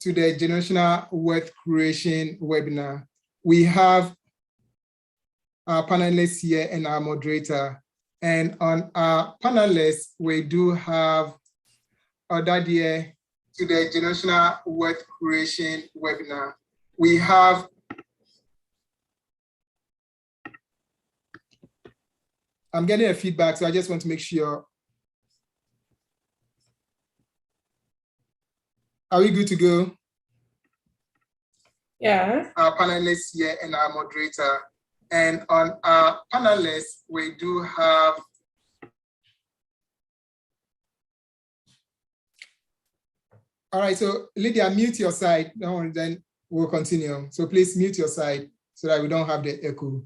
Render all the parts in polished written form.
to the Generational Wealth Creation webinar. We have our panelists here and our moderator. And on our panelists, we do have Odadeɛ to the Generational Wealth Creation webinar. We have I'm getting a feedback, so I just want to make sure. Are we good to go? Yeah. Our panelists here and our moderator. And on our panelists, we do have all right, so Lydia, mute your side. No, then we'll continue. So please mute your side so that we don't have the echo.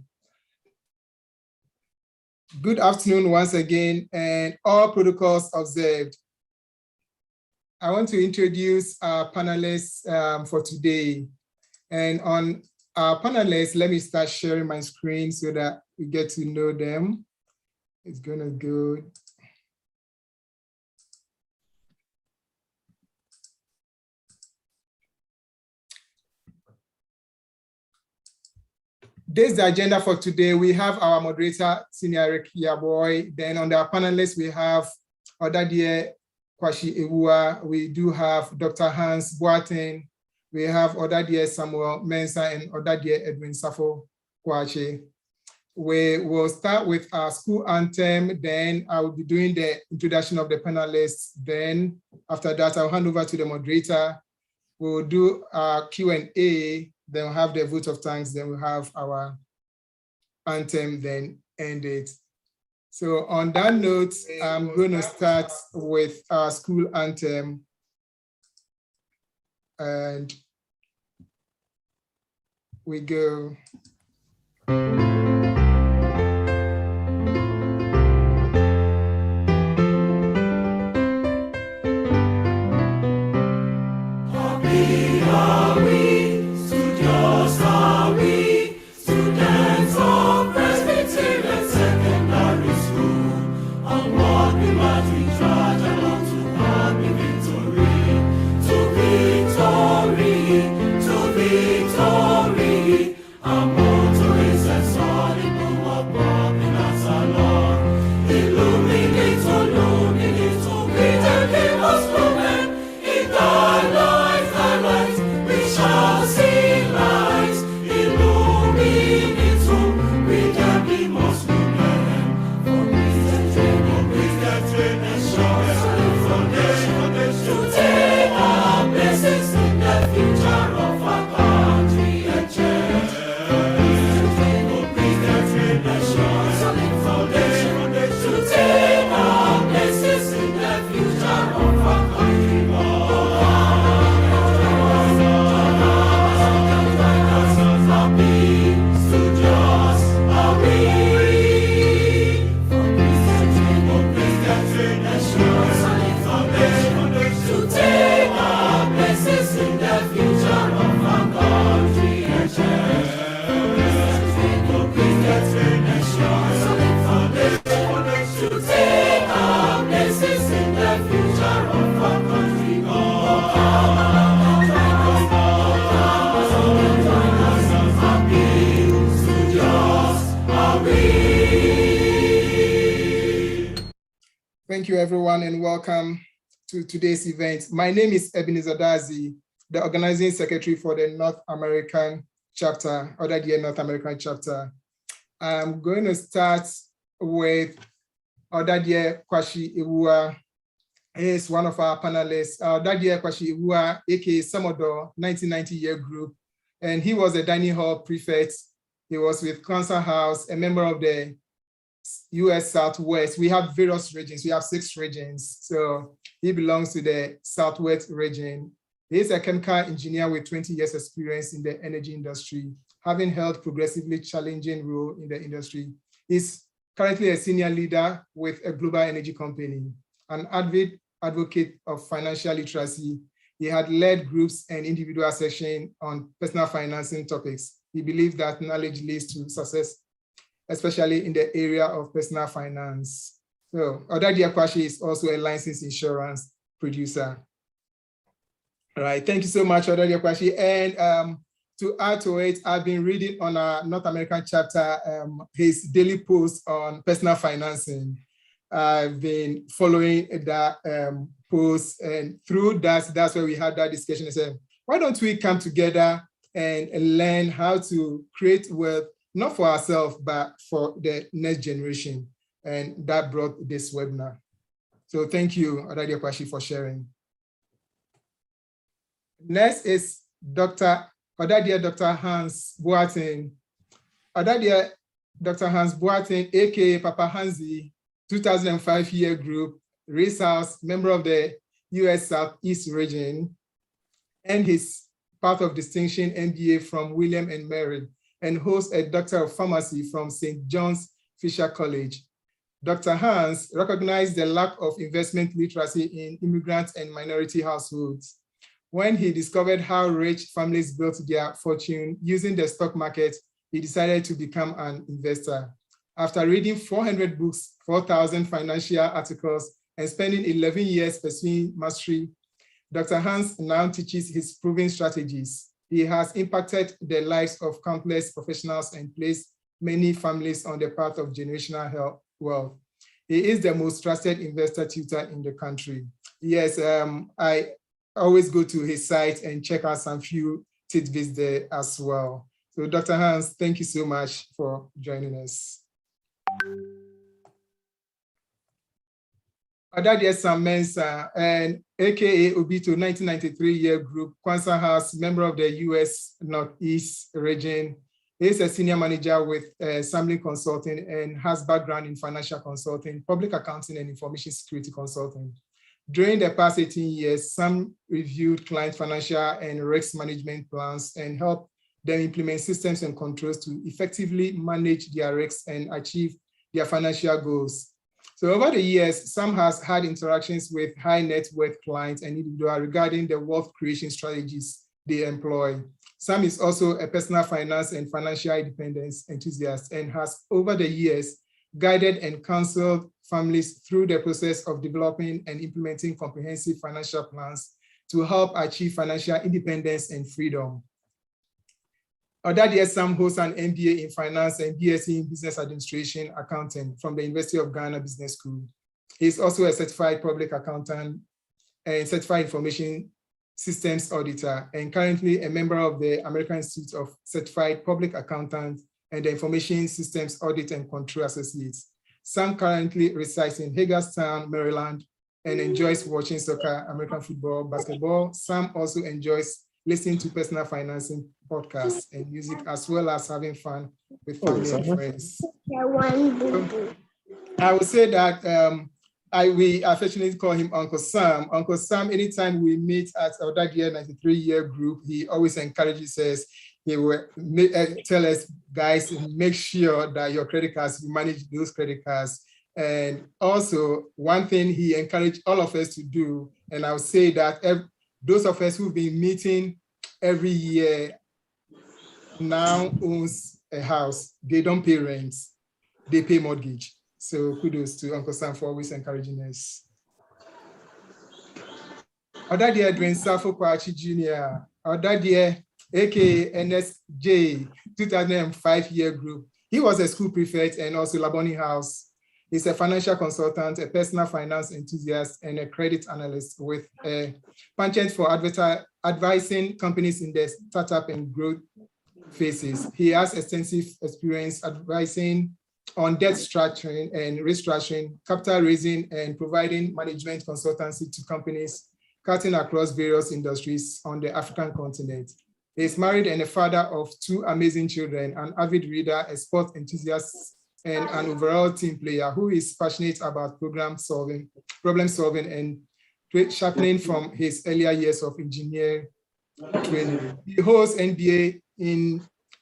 Good afternoon once again, and all protocols observed. I want to introduce our panelists for today. And on our panelists, let me start sharing my screen so that we get to know them. It's gonna go. This is the agenda for today. We have our moderator, Senior Eric Yaboy. Then on our panelists, we have Odadeɛ Kwashi Ewua. We do have Dr. Hans Boateng. We have Odadeɛ Samuel Mensah and Odadeɛ Edwin Safo Kwache. We will start with our school anthem. Then I will be doing the introduction of the panelists. Then after that, I'll hand over to the moderator. We'll do our Q&A. Then we'll have the vote of thanks. Then we'll have our anthem, then end it. So on that note, I'm going to start with our school anthem. And we go. Thank you, everyone, and welcome to today's event. My name is Ebenezer Dazi, the organizing secretary for the North American chapter, Odadeɛ North American chapter. I'm going to start with Odadeɛ Kwashi Ewua. He is one of our panelists. Odadeɛ Kwashi Ewua, aka Samodo, 1990 year group, and he was a dining hall prefect. He was with Council House, a member of the US Southwest. We have various regions. We have 6 regions. So he belongs to the Southwest region. He is a chemical engineer with 20 years experience in the energy industry, having held progressively challenging role in the industry. He's currently a senior leader with a global energy company, an avid advocate of financial literacy. He had led groups and individual sessions on personal financing topics. He believes that knowledge leads to success, especially in the area of personal finance. So Odadeɛ Kwashi is also a licensed insurance producer. All right, thank you so much, Odadia Kwashi. And to add to it, I've been reading on our North American chapter, his daily post on personal financing. I've been following that post, and through that, that's where we had that discussion. I said, why don't we come together and learn how to create wealth, not for ourselves, but for the next generation? And that brought this webinar. So thank you, Odadia Kwashi, for sharing. Next is Dr. Hans Boateng. Odadia Dr. Hans Boateng, aka Papa Hansi, 2005 year group, Race House, member of the US Southeast region, and his part of distinction MBA from William and Mary, and hosts a Doctor of Pharmacy from St. John's Fisher College. Dr. Hans recognized the lack of investment literacy in immigrant and minority households. When he discovered how rich families built their fortune using the stock market, he decided to become an investor. After reading 400 books, 4,000 financial articles, and spending 11 years pursuing mastery, Dr. Hans now teaches his proven strategies. He has impacted the lives of countless professionals and placed many families on the path of generational wealth. He is the most trusted investor tutor in the country. Yes, I always go to his site and check out some few tidbits there as well. So Dr. Hans, thank you so much for joining us. Odadia Sam Mensah, and AKA Obito 1993 year group, Kwanzaa House, member of the US Northeast region. He is a senior manager with Samlin Consulting and has background in financial consulting, public accounting, and information security consulting. During the past 18 years, Sam reviewed client financial and risk management plans and helped them implement systems and controls to effectively manage their risks and achieve their financial goals. So over the years, Sam has had interactions with high net worth clients and individuals regarding the wealth creation strategies they employ. Sam is also a personal finance and financial independence enthusiast and has over the years guided and counseled families through the process of developing and implementing comprehensive financial plans to help achieve financial independence and freedom. Odadia Sam hosts an MBA in finance and BSc in business administration accounting from the University of Ghana Business School. He is also a certified public accountant and certified information systems auditor, and currently a member of the American Institute of Certified Public Accountants and the Information Systems Audit and Control Associates. Sam currently resides in Hagerstown, Maryland, and enjoys watching soccer, American football, basketball. Sam also enjoys listening to personal financing podcasts and music, as well as having fun with family and friends. So I would say that we affectionately call him Uncle Sam. Uncle Sam, anytime we meet at our Odadia 93 year group, he always encourages us. He will tell us, guys, make sure that your credit cards, you manage those credit cards. And also, one thing he encouraged all of us to do, and I would say that those of us who've been meeting every year now owns a house. They don't pay rent, they pay mortgage. So kudos to Uncle Sam for always encouraging us. Odadia Edwin Safo Kwachi Jr., Odadia, aka NSJ, 2005 year group. He was a school prefect and also Laboni House. He's a financial consultant, a personal finance enthusiast, and a credit analyst with a penchant for advising companies in their startup and growth phases. He has extensive experience advising on debt structuring and restructuring, capital raising, and providing management consultancy to companies cutting across various industries on the African continent. He is married and a father of 2 amazing children, an avid reader, a sport enthusiast, and an overall team player who is passionate about problem solving, and sharpening from his earlier years of engineering training. He holds executive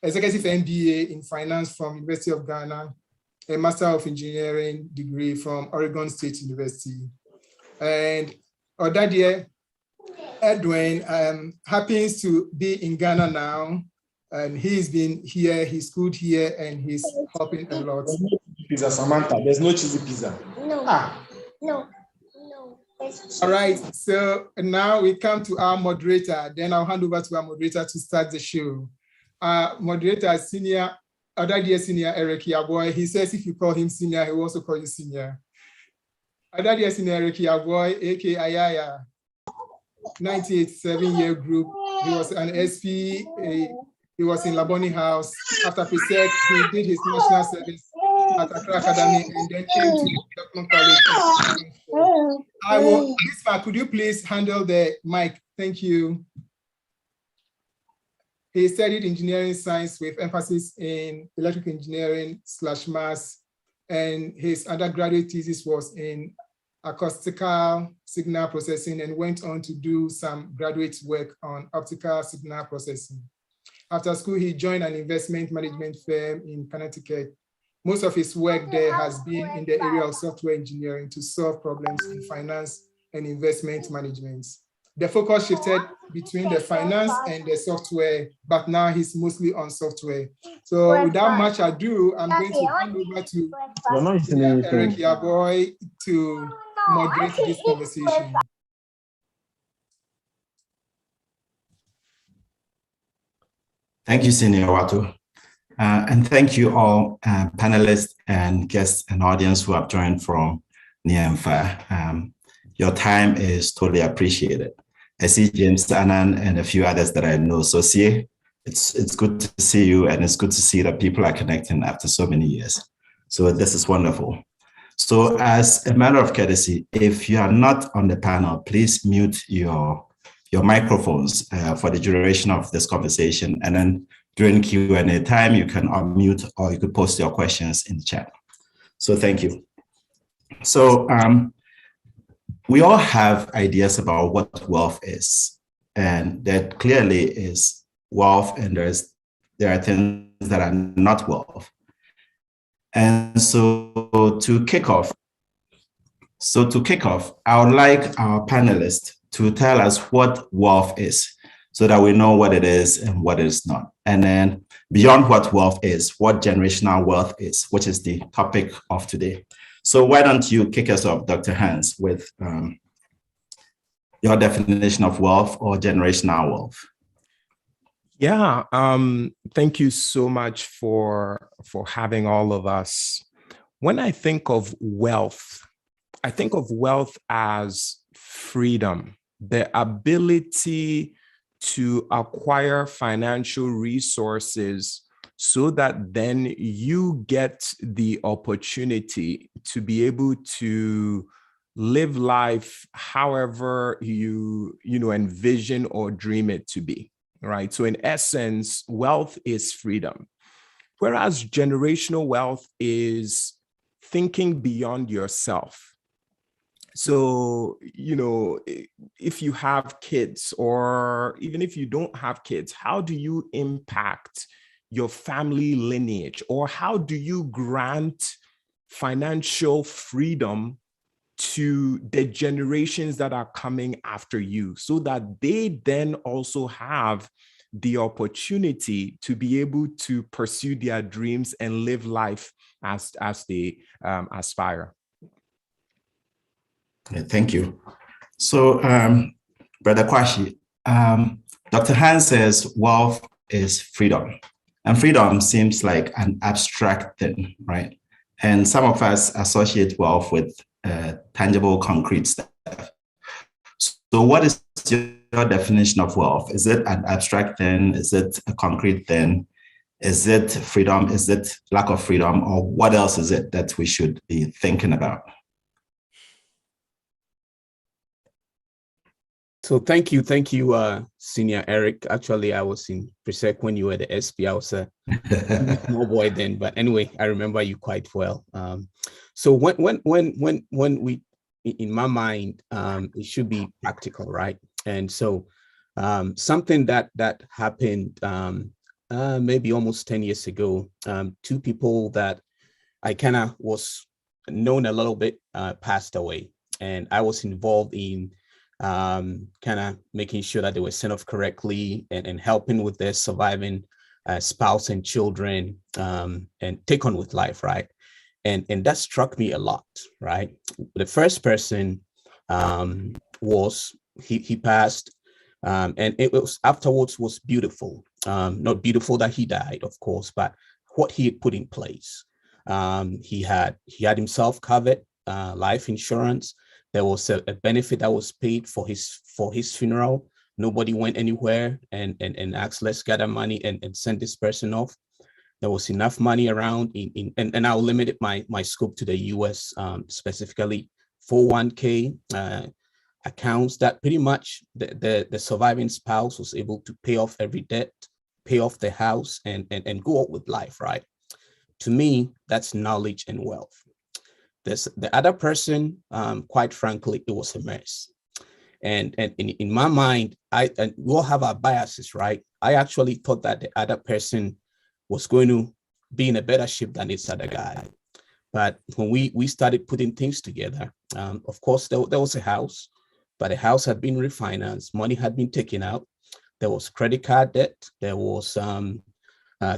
MBA in finance from University of Ghana, a Master of Engineering degree from Oregon State University. And Odadia Edwin happens to be in Ghana now, and he's been here, he's schooled here, and he's helping a lot. Pizza, Samantha, there's no cheesy pizza. No. Ah. No. All right, so now we come to our moderator. Then I'll hand over to our moderator to start the show. Moderator, senior, other dear senior Eric Yaboy. He says if you call him senior, he will also call you senior. Other dear senior Eric Yaboy, aka Ayaya, 98-7-year group. He was an SP. He was in Laboni House. After PSEC, he did his national service at Accra Academy and then came to Development College. Bismarck, could you please handle the mic? Thank you. He studied engineering science with emphasis in electrical engineering / maths, and his undergraduate thesis was in acoustical signal processing and went on to do some graduate work on optical signal processing. After school, he joined an investment management firm in Connecticut. Most of his work there has been in the area of software engineering to solve problems in finance and investment management. The focus shifted between the finance and the software, but now he's mostly on software. So without much ado, I'm going to hand over to Eric Yaboy to moderate this conversation. Thank you, Senior Watu. And thank you all panelists and guests and audience who have joined from near and far. Your time is totally appreciated. I see James Annan and a few others that I know. So see, it's good to see you, and it's good to see that people are connecting after so many years. So this is wonderful. So as a matter of courtesy, if you are not on the panel, please mute your microphones for the duration of this conversation. And then during Q&A time, you can unmute or you could post your questions in the chat. So thank you. So we all have ideas about what wealth is. And that clearly is wealth, and there are things that are not wealth. And so to kick off, I would like our panelists to tell us what wealth is so that we know what it is and what it is not. And then beyond what wealth is, what generational wealth is, which is the topic of today. So why don't you kick us off, Dr. Hans, with your definition of wealth or generational wealth? Yeah, thank you so much for having all of us. When I think of wealth as freedom, the ability to acquire financial resources so that then you get the opportunity to be able to live life however you envision or dream it to be, right? So in essence, wealth is freedom, whereas generational wealth is thinking beyond yourself. So, if you have kids, or even if you don't have kids, how do you impact your family lineage? Or how do you grant financial freedom to the generations that are coming after you so that they then also have the opportunity to be able to pursue their dreams and live life as they aspire? Thank you. So, Brother Kwashi, Dr. Hans says wealth is freedom. And freedom seems like an abstract thing, right? And some of us associate wealth with tangible, concrete stuff. So what is your definition of wealth? Is it an abstract thing? Is it a concrete thing? Is it freedom? Is it lack of freedom? Or what else is it that we should be thinking about? So thank you, Senior Eric. Actually, I was in PSEC when you were the SP. I was a small boy then, but anyway, I remember you quite well. So when we, in my mind, it should be practical, right? And so something that happened maybe almost 10 years ago, two people that I kind of was known a little bit passed away, and I was involved in kind of making sure that they were sent off correctly and helping with their surviving spouse and children and take on with life, right? And that struck me a lot, right? The first person was he passed, and it was afterwards was beautiful. Not beautiful that he died, of course, but what he had put in place. He had himself covered life insurance. There was a benefit that was paid for his funeral. Nobody went anywhere and asked, let's gather money and send this person off. There was enough money around and I'll limit my scope to the US, specifically 401k accounts that pretty much the surviving spouse was able to pay off every debt, pay off the house and go out with life, right? To me, that's knowledge and wealth. The other person, quite frankly, it was a mess. And in my mind, and we all have our biases, right? I actually thought that the other person was going to be in a better shape than this other guy. But when we started putting things together, of course, there was a house, but the house had been refinanced, money had been taken out. There was credit card debt, there was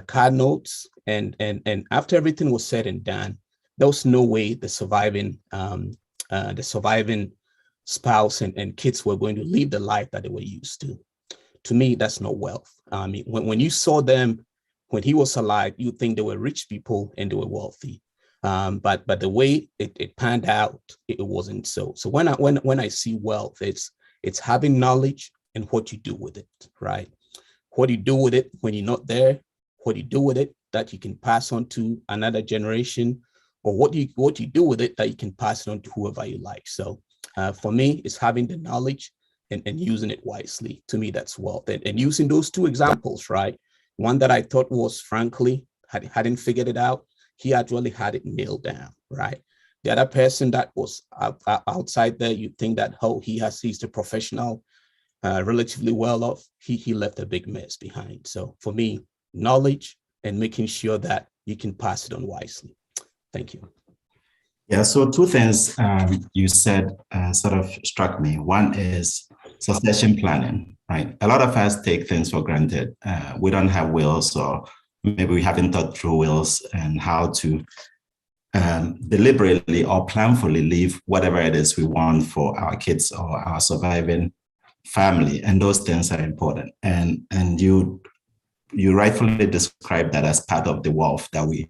card notes, and after everything was said and done, there was no way the surviving spouse and kids were going to live the life that they were used to. To me, that's not wealth. I mean, when you saw them when he was alive, you think they were rich people and they were wealthy. But the way it panned out, it wasn't so. So when I see wealth, it's having knowledge and what you do with it, right? What you do with it when you're not there, what you do with it that you can pass on to another generation, or what you do with it that you can pass it on to whoever you like. So for me, it's having the knowledge and using it wisely. To me, that's wealth. And using those two examples, right? One that I thought was, frankly, hadn't figured it out. He actually had it nailed down, right? The other person that was outside there, you think that, oh, he's the professional, relatively well off. He left a big mess behind. So for me, knowledge and making sure that you can pass it on wisely. Thank you. Yeah, so two things you said sort of struck me. One is succession planning, right? A lot of us take things for granted. We don't have wills, or maybe we haven't thought through wills and how to deliberately or planfully leave whatever it is we want for our kids or our surviving family. And those things are important. And you rightfully described that as part of the wealth that we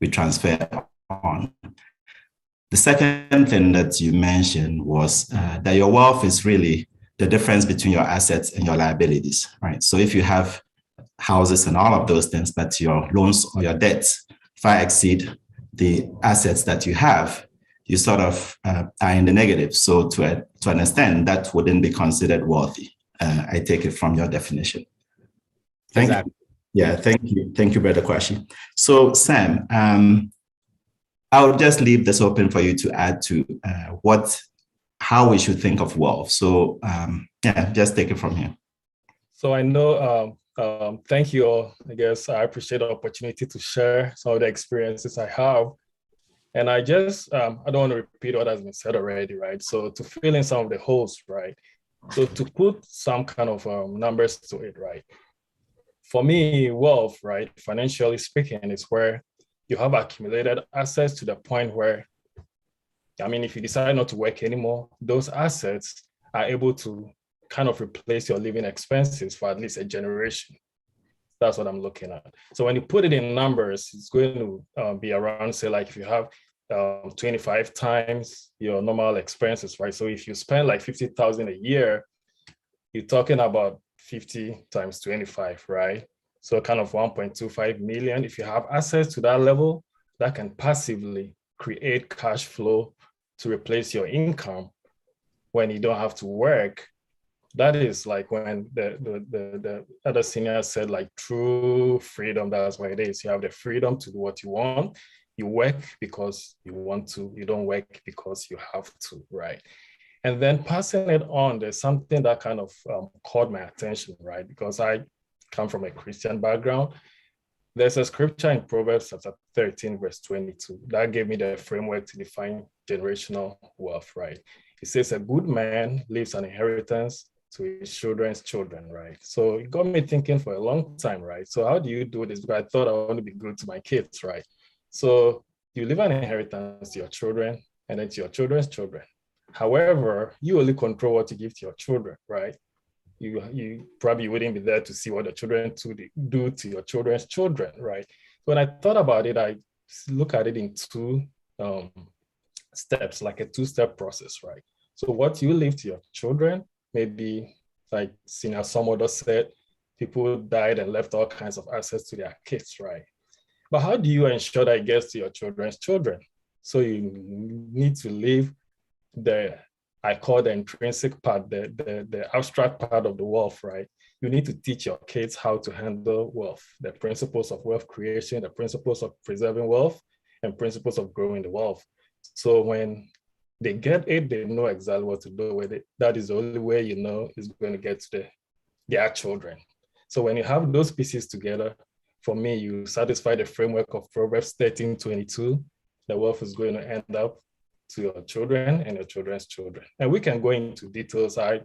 transfer on. The second thing that you mentioned was that your wealth is really the difference between your assets and your liabilities, right? So if you have houses and all of those things, but your loans or your debts far exceed the assets that you have, you sort of are in the negative. So to an extent, that wouldn't be considered wealthy. I take it from your definition. Thank you. Yeah, thank you. Thank you, Brother Kwashi. So Sam, I'll just leave this open for you to add to how we should think of wealth. So yeah, just take it from here. So I know, thank you all. I guess I appreciate the opportunity to share some of the experiences I have. And I just, I don't want to repeat what has been said already, right? So to fill in some of the holes, right? So to put some kind of numbers to it, right? For me, wealth, right, financially speaking, is where you have accumulated assets to the point where, I mean, if you decide not to work anymore, those assets are able to kind of replace your living expenses for at least a generation. That's what I'm looking at. So when you put it in numbers, it's going to be around, say, like if you have 25 times your normal expenses, right? So if you spend like 50,000 a year, you're talking about 50 times 25, right? So kind of 1.25 million. If you have access to that level, that can passively create cash flow to replace your income when you don't have to work. That is like when the other senior said, like, true freedom, that's what it is. You have the freedom to do what you want. You work because you want to, you don't work because you have to, right? And then passing it on, there's something that kind of caught my attention, right? Because I come from a Christian background. There's a scripture in Proverbs chapter 13, verse 22, that gave me the framework to define generational wealth, right? It says, a good man leaves an inheritance to his children's children, right? So it got me thinking for a long time, right? So how do you do this? Because I thought I want to be good to my kids, right? So you leave an inheritance to your children and then to your children's children. However, you only control what you give to your children, right? You probably wouldn't be there to see what the children do to your children's children, right? When I thought about it, I look at it in two steps, like a two-step process, right? So what you leave to your children, maybe like Senior Somodo said, people died and left all kinds of assets to their kids, right? But how do you ensure that it gets to your children's children? So you need to leave I call the intrinsic part, the abstract part of the wealth, right? You need to teach your kids how to handle wealth, the principles of wealth creation, the principles of preserving wealth, and principles of growing the wealth. So when they get it, they know exactly what to do with it. That is the only way you know it's going to get to their children. So when you have those pieces together, for me, you satisfy the framework of Proverbs 13:22, the wealth is going to end up to your children and your children's children. And we can go into details. I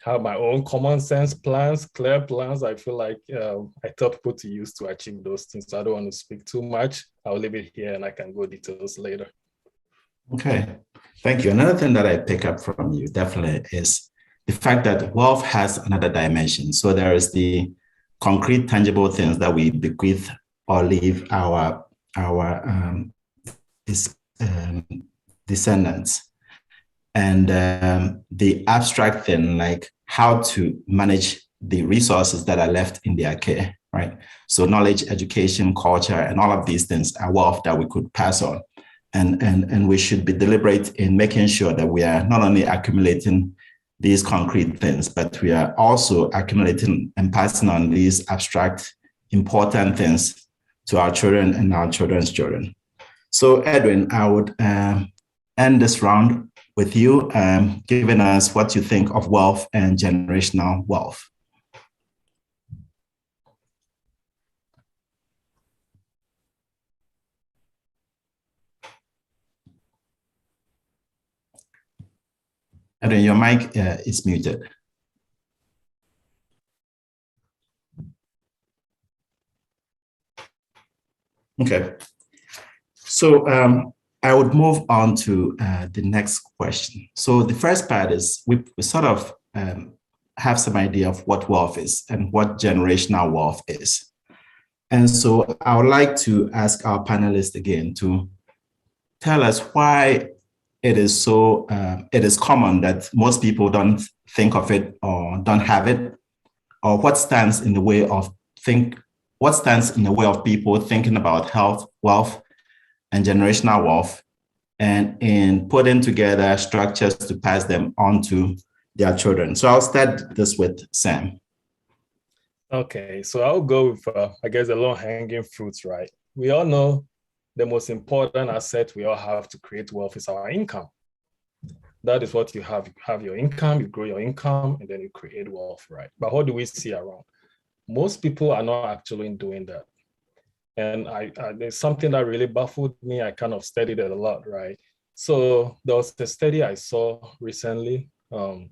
have my own common sense plans, clear plans. I feel like I tell people to use to achieve those things. So I don't want to speak too much. I'll leave it here and I can go details later. Okay, thank you. Another thing that I pick up from you definitely is the fact that wealth has another dimension. So there is the concrete, tangible things that we bequeath or leave our descendants, and the abstract thing, like how to manage the resources that are left in their care, right? So knowledge, education, culture, and all of these things are wealth that we could pass on. And we should be deliberate in making sure that we are not only accumulating these concrete things, but we are also accumulating and passing on these abstract, important things to our children and our children's children. So Edwin, I would end this round with you, giving us what you think of wealth and generational wealth. Edwin, your mic is muted. Okay. So I would move on to the next question. So the first part is we sort of have some idea of what wealth is and what generational wealth is. And so I would like to ask our panelists again to tell us why it is common that most people don't think of it or don't have it, or what stands in the way of people thinking about health, wealth, and generational wealth, and in putting together structures to pass them on to their children. So I'll start this with Sam. Okay, so I'll go with, I guess, the low-hanging fruits, right? We all know the most important asset we all have to create wealth is our income. That is what you have. You have your income, you grow your income, and then you create wealth, right? But what do we see around? Most people are not actually doing that. And there's something that really baffled me. I kind of studied it a lot, right? So there was a study I saw recently. I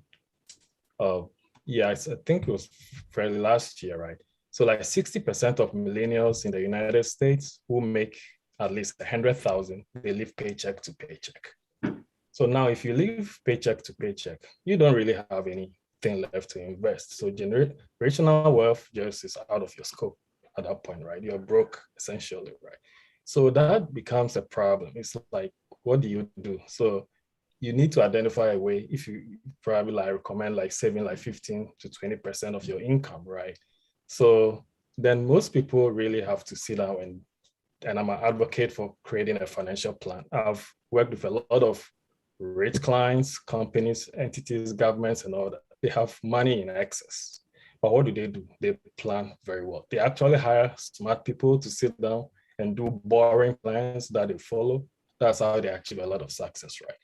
think it was fairly last year, right? So like 60% of millennials in the United States who make at least 100,000, they live paycheck to paycheck. So now if you live paycheck to paycheck, you don't really have anything left to invest. So generational wealth just is out of your scope at that point, right? You're broke essentially, right? So that becomes a problem. It's like, what do you do? So you need to identify a way. If you probably recommend saving 15 to 20% of your income, right? So then most people really have to sit down and I'm an advocate for creating a financial plan. I've worked with a lot of rich clients, companies, entities, governments, and all that. They have money in excess. But what do? They plan very well. They actually hire smart people to sit down and do boring plans that they follow. That's how they achieve a lot of success, right?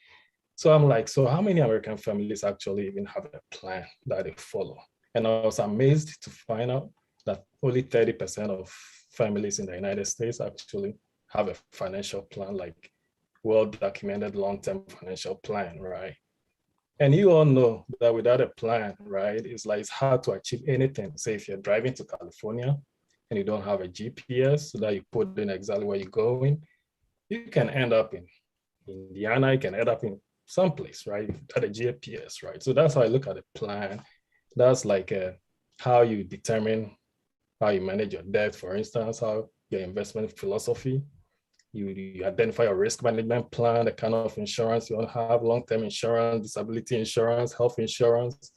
So I'm like, so how many American families actually even have a plan that they follow? And I was amazed to find out that only 30% of families in the United States actually have a financial plan, like well-documented long-term financial plan, right? And you all know that without a plan, right, it's hard to achieve anything. Say if you're driving to California and you don't have a GPS so that you put in exactly where you're going, you can end up in Indiana, you can end up in someplace, right? At a GPS, right? So that's how I look at a plan. That's like how you determine how you manage your debt, for instance, how your investment philosophy. You identify a risk management plan, the kind of insurance you want to have, long-term insurance, disability insurance, health insurance.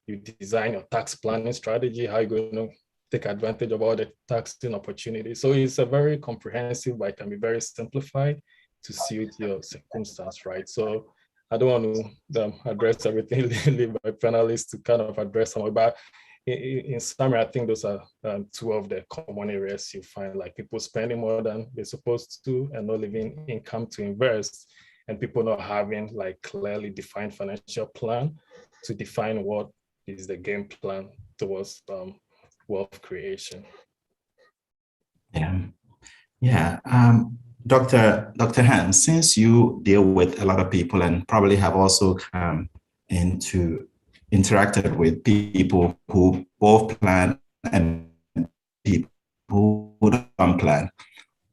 You design your tax planning strategy, how you're going to take advantage of all the taxing opportunities. So it's a very comprehensive, but it can be very simplified to suit your circumstance, right? So I don't want to address everything, leave my panelists to kind of address some of it, but in summary, I think those are two of the common areas you find, like people spending more than they're supposed to and not leaving income to invest, and people not having like clearly defined financial plan to define what is the game plan towards wealth creation. Yeah. Dr. Hans, since you deal with a lot of people and probably have also interacted with people who both plan and people who don't plan,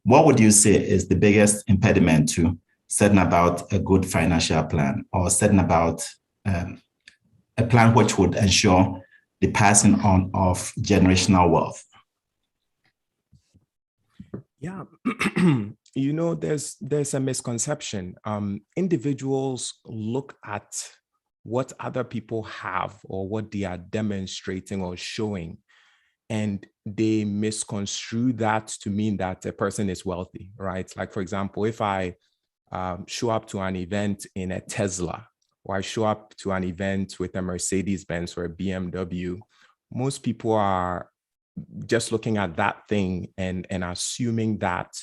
what would you say is the biggest impediment to setting about a good financial plan, or setting about a plan which would ensure the passing on of generational wealth? Yeah, there's a misconception. Individuals look at what other people have or what they are demonstrating or showing, and they misconstrue that to mean that a person is wealthy, right? Like, for example, if I show up to an event in a Tesla, or I show up to an event with a Mercedes-Benz or a BMW, most people are just looking at that thing and assuming that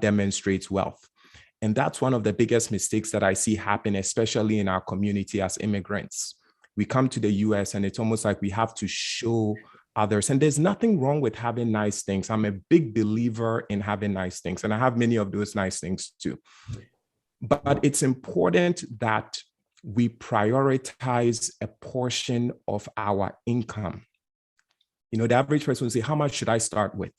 demonstrates wealth. And that's one of the biggest mistakes that I see happen, especially in our community as immigrants. We come to the US and it's almost like we have to show others. And there's nothing wrong with having nice things. I'm a big believer in having nice things, and I have many of those nice things too. But it's important that we prioritize a portion of our income. The average person will say, how much should I start with?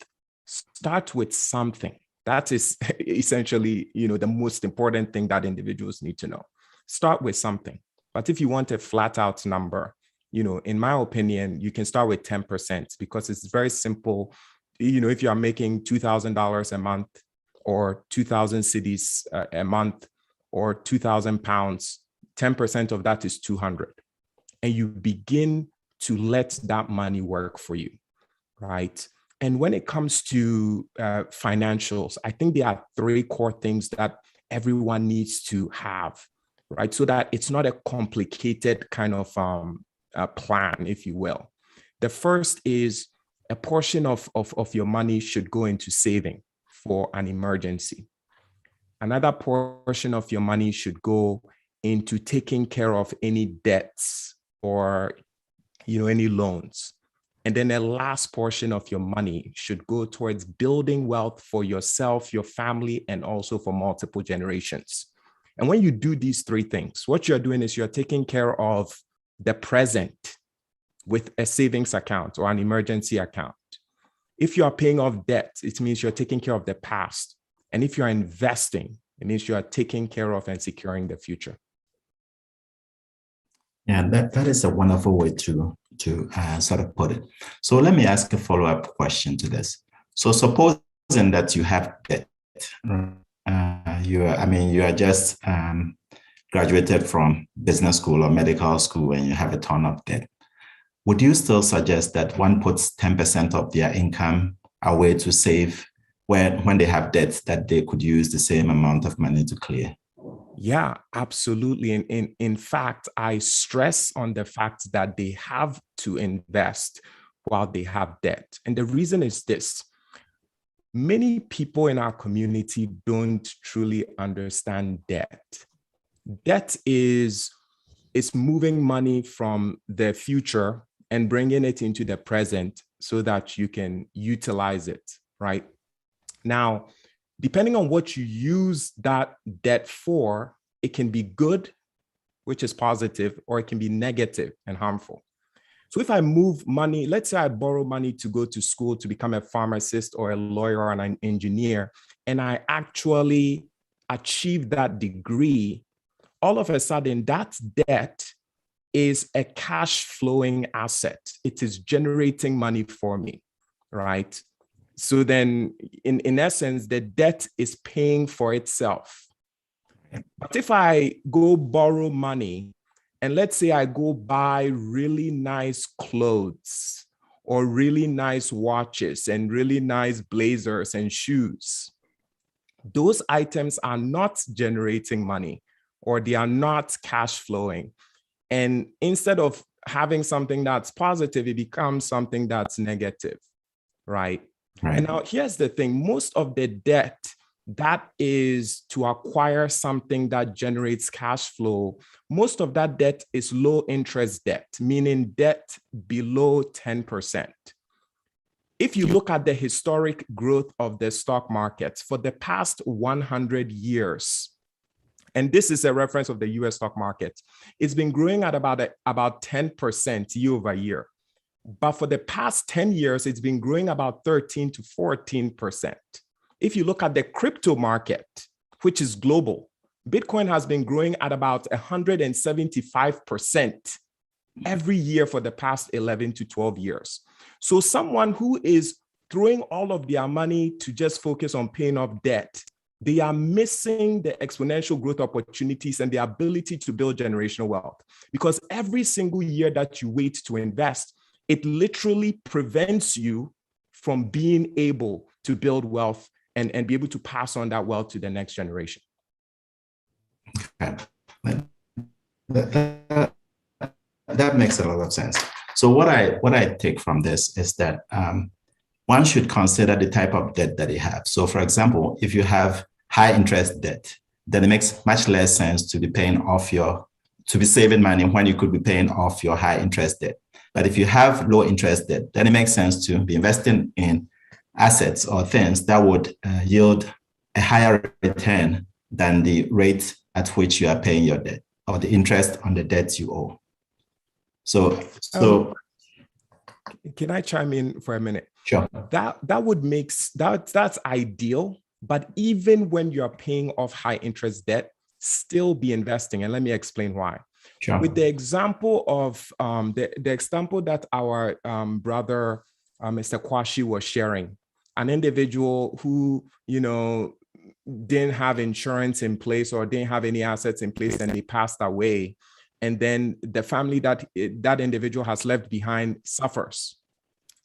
Start with something. That is essentially, the most important thing that individuals need to know. Start with something. But if you want a flat out number, in my opinion, you can start with 10%, because it's very simple. If you are making $2,000 a month, or 2,000 cedis a month, or 2,000 pounds, 10% of that is 200. And you begin to let that money work for you, right? And when it comes to financials, I think there are three core things that everyone needs to have, right? So that it's not a complicated kind of plan, if you will. The first is a portion of your money should go into saving for an emergency. Another portion of your money should go into taking care of any debts or any loans. And then the last portion of your money should go towards building wealth for yourself, your family, and also for multiple generations. And when you do these three things, what you're doing is you're taking care of the present with a savings account or an emergency account. If you are paying off debt, it means you're taking care of the past. And if you're investing, it means you are taking care of and securing the future. Yeah, that is a wonderful way to sort of put it. So let me ask a follow-up question to this. So supposing that you have debt, you are just graduated from business school or medical school and you have a ton of debt. Would you still suggest that one puts 10% of their income away to save when they have debts that they could use the same amount of money to clear? Yeah, absolutely. And in fact, I stress on the fact that they have to invest while they have debt. And the reason is this: many people in our community don't truly understand debt. Debt is moving money from the future and bringing it into the present so that you can utilize it, right? Now, depending on what you use that debt for, it can be good, which is positive, or it can be negative and harmful. So if I move money, let's say I borrow money to go to school to become a pharmacist or a lawyer or an engineer, and I actually achieve that degree, all of a sudden that debt is a cash flowing asset. It is generating money for me, right? So then in essence, the debt is paying for itself. But if I go borrow money, and let's say I go buy really nice clothes or really nice watches and really nice blazers and shoes, those items are not generating money or they are not cash flowing. And instead of having something that's positive, it becomes something that's negative, right? And now here's the thing, most of the debt that is to acquire something that generates cash flow, most of that debt is low interest debt, meaning debt below 10%. If you look at the historic growth of the stock market for the past 100 years, and this is a reference of the US stock market, it's been growing at about 10% year over year. But for the past 10 years, it's been growing about 13 to 14%. If you look at the crypto market, which is global, Bitcoin has been growing at about 175% every year for the past 11 to 12 years. So someone who is throwing all of their money to just focus on paying off debt, they are missing the exponential growth opportunities and the ability to build generational wealth. Because every single year that you wait to invest, it literally prevents you from being able to build wealth and be able to pass on that wealth to the next generation. Okay. That makes a lot of sense. So what I take from this is that one should consider the type of debt that you have. So for example, if you have high interest debt, then it makes much less sense to be saving money when you could be paying off your high interest debt. But if you have low interest debt, then it makes sense to be investing in assets or things that would yield a higher return than the rate at which you are paying your debt or the interest on the debts you owe. So can I chime in for a minute? Sure. That would make that's ideal, but even when you're paying off high interest debt, still be investing. And let me explain why. Sure. With the example of the example that our brother Mr. Kwashi was sharing, an individual who didn't have insurance in place or didn't have any assets in place and they passed away, and then the family that individual has left behind suffers,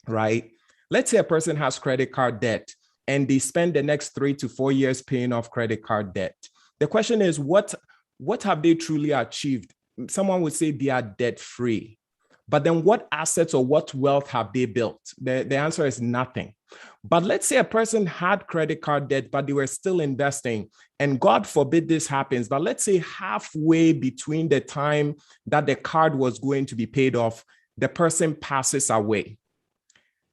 right? Let's say a person has credit card debt and they spend the next 3 to 4 years paying off credit card debt. The question is, what have they truly achieved? Someone would say they are debt free, but then what assets or what wealth have they built? The answer is nothing. But let's say a person had credit card debt, but they were still investing, and God forbid this happens, but let's say halfway between the time that the card was going to be paid off, the person passes away.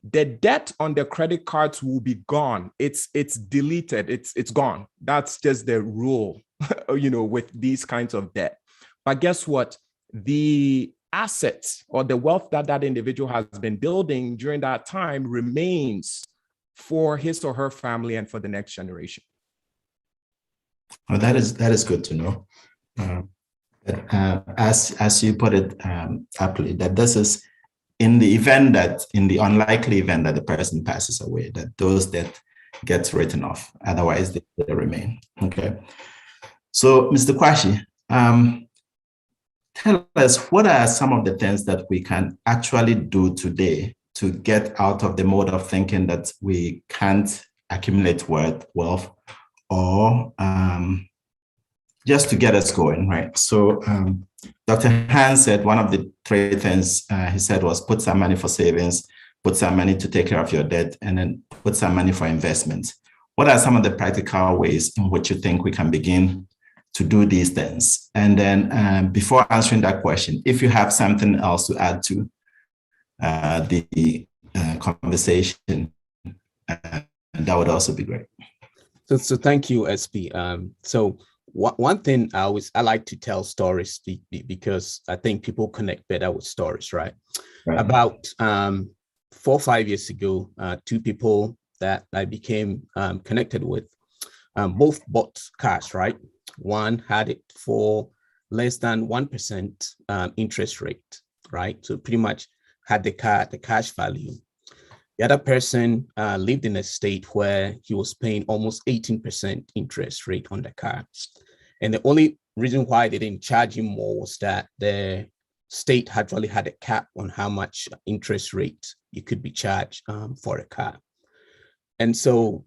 The debt on the credit cards will be gone. It's deleted. It's gone. That's just the rule, with these kinds of debt. But guess what? The assets or the wealth that individual has been building during that time remains for his or her family and for the next generation. Well, that is good to know. As you put it aptly, that this is in the unlikely event that the person passes away, that those debt gets written off. Otherwise, they remain. Okay. So, Mr. Kwashi, tell us, what are some of the things that we can actually do today to get out of the mode of thinking that we can't accumulate wealth, or just to get us going, right? So Dr. Hans said one of the 3 things he said was put some money for savings, put some money to take care of your debt, and then put some money for investments. What are some of the practical ways in which you think we can begin to do these things? And then before answering that question, if you have something else to add to the conversation, that would also be great. So thank you, SP. So one thing I like to tell stories because I think people connect better with stories, right? About 4 or 5 years ago, 2 people that I became connected with, both bought cars, right? One had it for less than 1% interest rate, right? So pretty much had the cash value. The other person lived in a state where he was paying almost 18% interest rate on the car. And the only reason why they didn't charge him more was that the state actually had a cap on how much interest rate you could be charged for a car. And so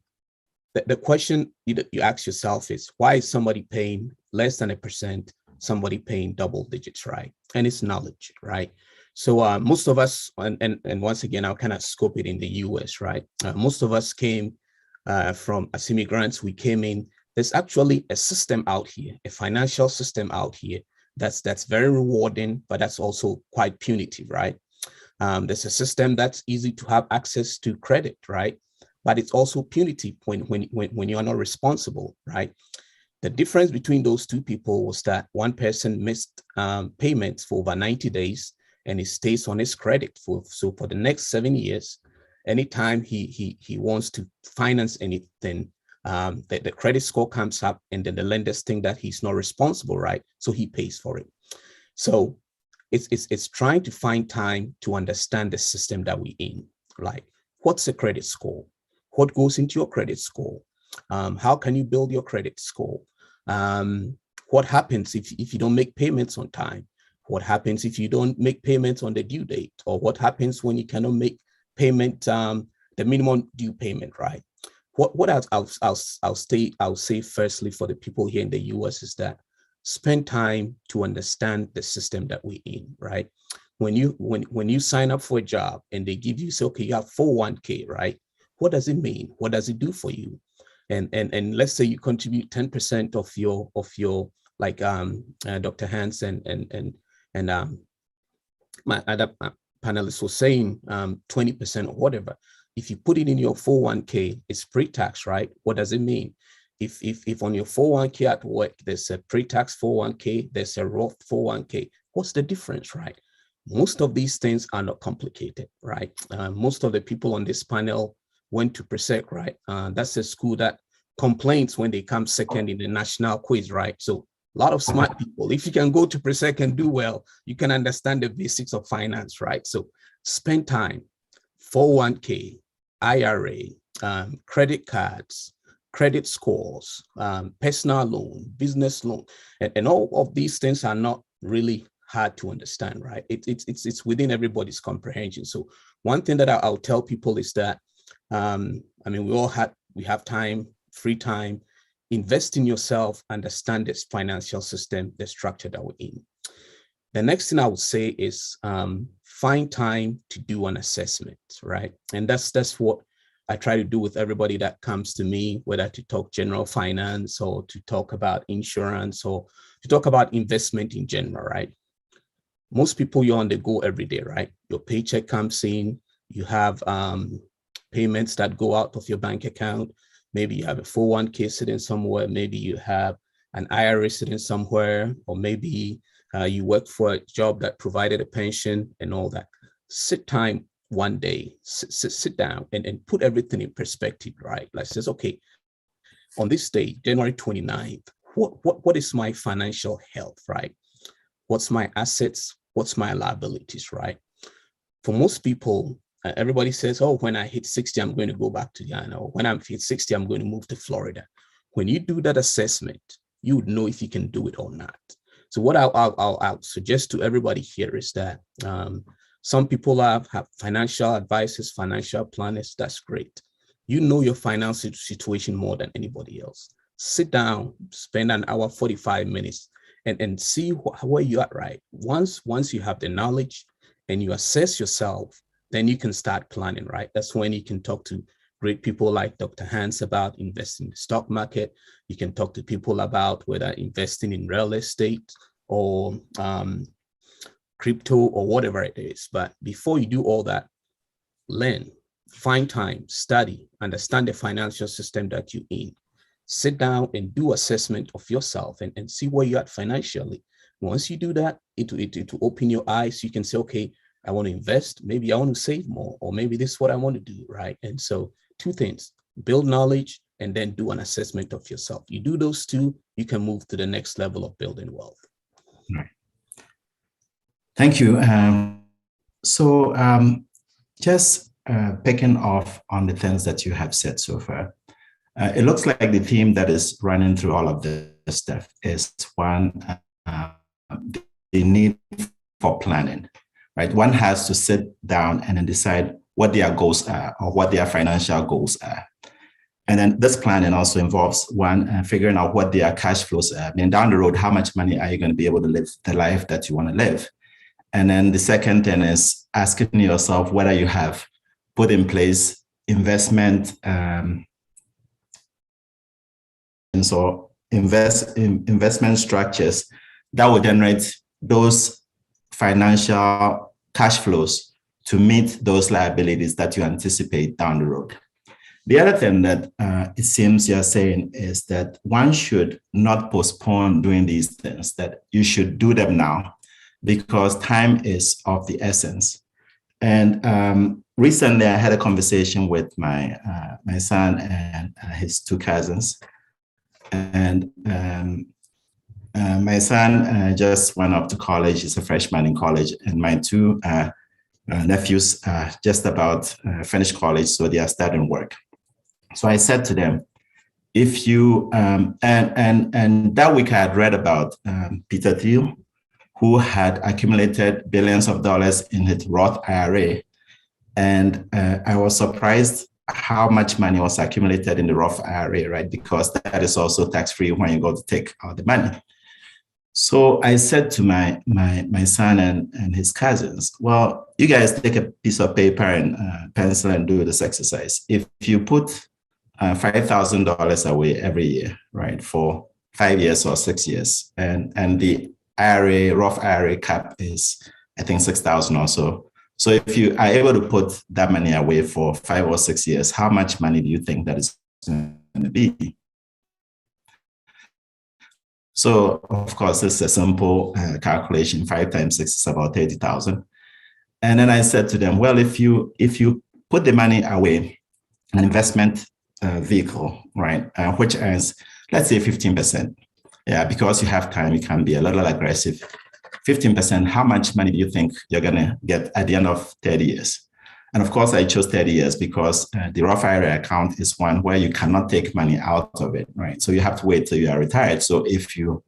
the question you ask yourself is, why is somebody paying less than 1%, somebody paying double digits, right? And it's knowledge, right? So most of us, and once again, I'll kind of scope it in the US, right? Most of us came from, as immigrants, we came in. There's actually a system out here, a financial system out here that's very rewarding, but that's also quite punitive, right? There's a system that's easy to have access to credit, right? But it's also punitive when you are not responsible, right? The difference between those two people was that one person missed payments for over 90 days, and he stays on his credit for the next 7 years. Anytime he wants to finance anything, the credit score comes up, and then the lenders think that he's not responsible, right? So he pays for it. So it's trying to find time to understand the system that we're in. Like, what's a credit score? What goes into your credit score? How can you build your credit score? What happens if you don't make payments on time? What happens if you don't make payments on the due date? Or what happens when you cannot make payment, the minimum due payment, right? What I'll say firstly for the people here in the US is that spend time to understand the system that we're in, right? When you sign up for a job and they give you, say, okay, you have 401k, right? What does it mean? What does it do for you? And let's say you contribute 10% of your like Dr. Hans and my other panelists were saying 20% or whatever. If you put it in your 401k, it's pre-tax, right? What does it mean? If on your 401k at work, there's a pre-tax 401k, there's a Roth 401k, what's the difference, right? Most of these things are not complicated, right? Most of the people on this panel went to Presec, right? That's a school that complains when they come second in the national quiz, right? So a lot of smart people. If you can go to Presec and do well, you can understand the basics of finance, right? So spend time, 401k, IRA, credit cards, credit scores, personal loan, business loan, and all of these things are not really hard to understand, right? It's within everybody's comprehension. So one thing that I'll tell people is that, I mean, we have time, free time. Invest in yourself, understand this financial system, the structure that we're in. The next thing I would say is find time to do an assessment, right? And that's what I try to do with everybody that comes to me, whether to talk general finance or to talk about insurance or to talk about investment in general, right? Most people, you're on the go every day, right? Your paycheck comes in, you have payments that go out of your bank account. Maybe you have a 401k sitting somewhere. Maybe you have an IRA sitting somewhere, or maybe you work for a job that provided a pension and all that. Sit time one day, sit down and put everything in perspective, right? Like, says, okay, on this day, January 29th, what is my financial health, right? What's my assets? What's my liabilities, right? For most people, everybody says, oh, when I hit 60, I'm going to go back to Ghana. Or when I'm hit 60, I'm going to move to Florida. When you do that assessment, you would know if you can do it or not. So what I'll suggest to everybody here is that some people have financial advisors, financial planners. That's great. You know your financial situation more than anybody else. Sit down, spend an hour, 45 minutes, and see where you're at, right? Once you have the knowledge and you assess yourself, then you can start planning, right? That's when you can talk to great people like Dr. Hans about investing in the stock market. You can talk to people about whether investing in real estate or crypto or whatever it is. But before you do all that, learn, find time, study, understand the financial system that you're in. Sit down and do assessment of yourself and see where you're at financially. Once you do that, it will open your eyes. You can say, okay, I want to invest, maybe I want to save more, or maybe this is what I want to do, right? And so two things, build knowledge and then do an assessment of yourself. You do those two, you can move to the next level of building wealth. Right. Thank you. Just picking off on the things that you have said so far, it looks like the theme that is running through all of this stuff is one, the need for planning, right? One has to sit down and then decide what their goals are or what their financial goals are. And then this planning also involves one, figuring out what their cash flows are. I mean, down the road, how much money are you going to be able to live the life that you want to live? And then the second thing is asking yourself whether you have put in place investment investment structures that will generate those financial cash flows to meet those liabilities that you anticipate down the road. The other thing that it seems you're saying is that one should not postpone doing these things, that you should do them now because time is of the essence. And recently I had a conversation with my son and his two cousins. And my son just went up to college. He's a freshman in college. And my two nephews just about finished college, so they are starting work. So I said to them, if you, and that week I had read about Peter Thiel, who had accumulated billions of dollars in his Roth IRA. And I was surprised how much money was accumulated in the Roth IRA, right? Because that is also tax-free when you go to take out the money. So I said to my son and his cousins, well, you guys take a piece of paper and pencil and do this exercise. If you put $5,000 away every year, right, for 5 years or 6 years, and the IRA, Roth IRA cap is, I think, 6,000 or so. So if you are able to put that money away for 5 or 6 years, how much money do you think that is going to be? So of course, it's a simple calculation. 5 times 6 is about 30,000. And then I said to them, well, if you put the money away, an investment vehicle, right, which earns, let's say 15%. Yeah, because you have time, you can be a little aggressive. 15%, how much money do you think you're going to get at the end of 30 years? And of course, I chose 30 years because the Roth IRA account is one where you cannot take money out of it, right? So you have to wait till you are retired. So if you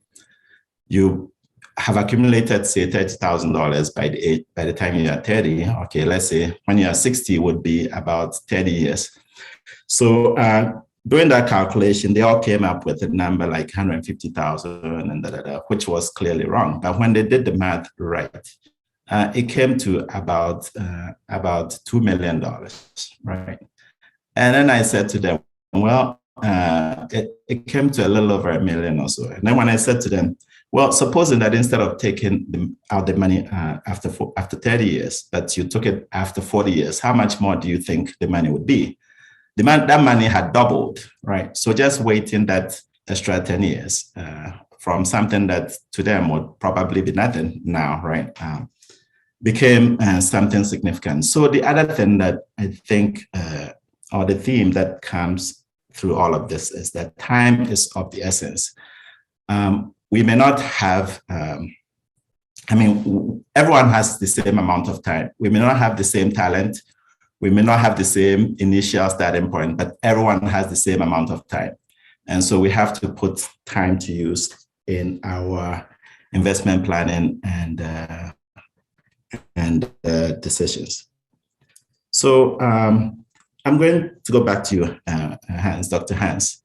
have accumulated, say, $30,000 by the time you are 30, okay, let's say when you are 60 would be about 30 years. So doing that calculation, they all came up with a number like 150,000 and which was clearly wrong. But when they did the math right, it came to about $2 million, right? And then I said to them, well, it came to a little over $1 million or so. And then when I said to them, well, supposing that instead of taking out the money after 30 years, that you took it after 40 years, how much more do you think the money would be? That money had doubled, right? So just waiting that extra 10 years from something that to them would probably be nothing now, right? Became something significant. So the other thing that I think, or the theme that comes through all of this is that time is of the essence. We may not have, everyone has the same amount of time. We may not have the same talent. We may not have the same initial starting point, but everyone has the same amount of time. And so we have to put time to use in our investment planning and decisions. So I'm going to go back to you, Hans, Dr. Hans.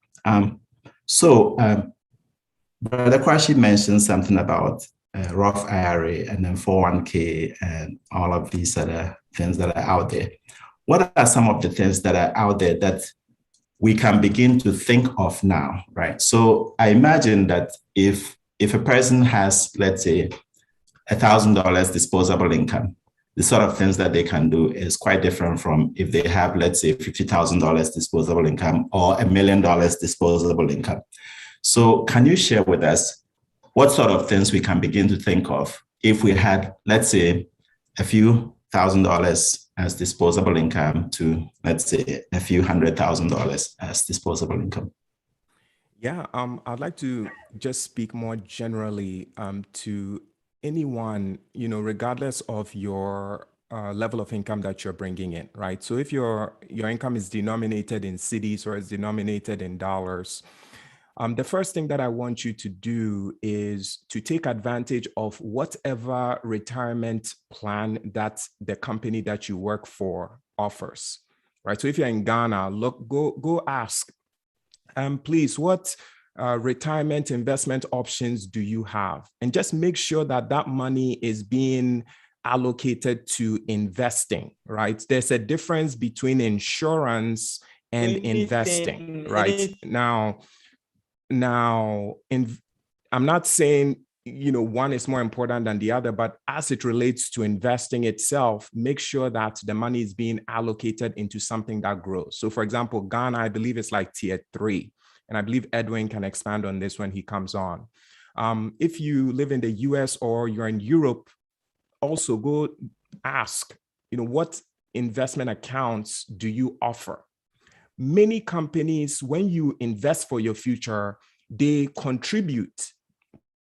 Brother Kwashi mentioned something about Roth IRA and then 401k and all of these other things that are out there. What are some of the things that are out there that we can begin to think of now, right? So I imagine that if a person has, let's say, $1,000 disposable income, the sort of things that they can do is quite different from if they have, let's say, $50,000 disposable income or $1 million disposable income. So can you share with us what sort of things we can begin to think of if we had, let's say, a few $1,000 as disposable income to, let's say, a few $100,000 as disposable income? Yeah, I'd like to just speak more generally to anyone, regardless of your level of income that you're bringing in, right? So if your income is denominated in cedis or is denominated in dollars, the first thing that I want you to do is to take advantage of whatever retirement plan that the company that you work for offers, right? So if you're in Ghana, go ask, please, what retirement investment options do you have? And just make sure that that money is being allocated to investing, right? There's a difference between insurance and investing, right? I'm not saying one is more important than the other, but as it relates to investing itself, make sure that the money is being allocated into something that grows. So for example, Ghana, I believe it's like tier 3, and I believe Edwin can expand on this when he comes on. If you live in the US or you're in Europe, also go ask, what investment accounts do you offer? Many companies, when you invest for your future, they contribute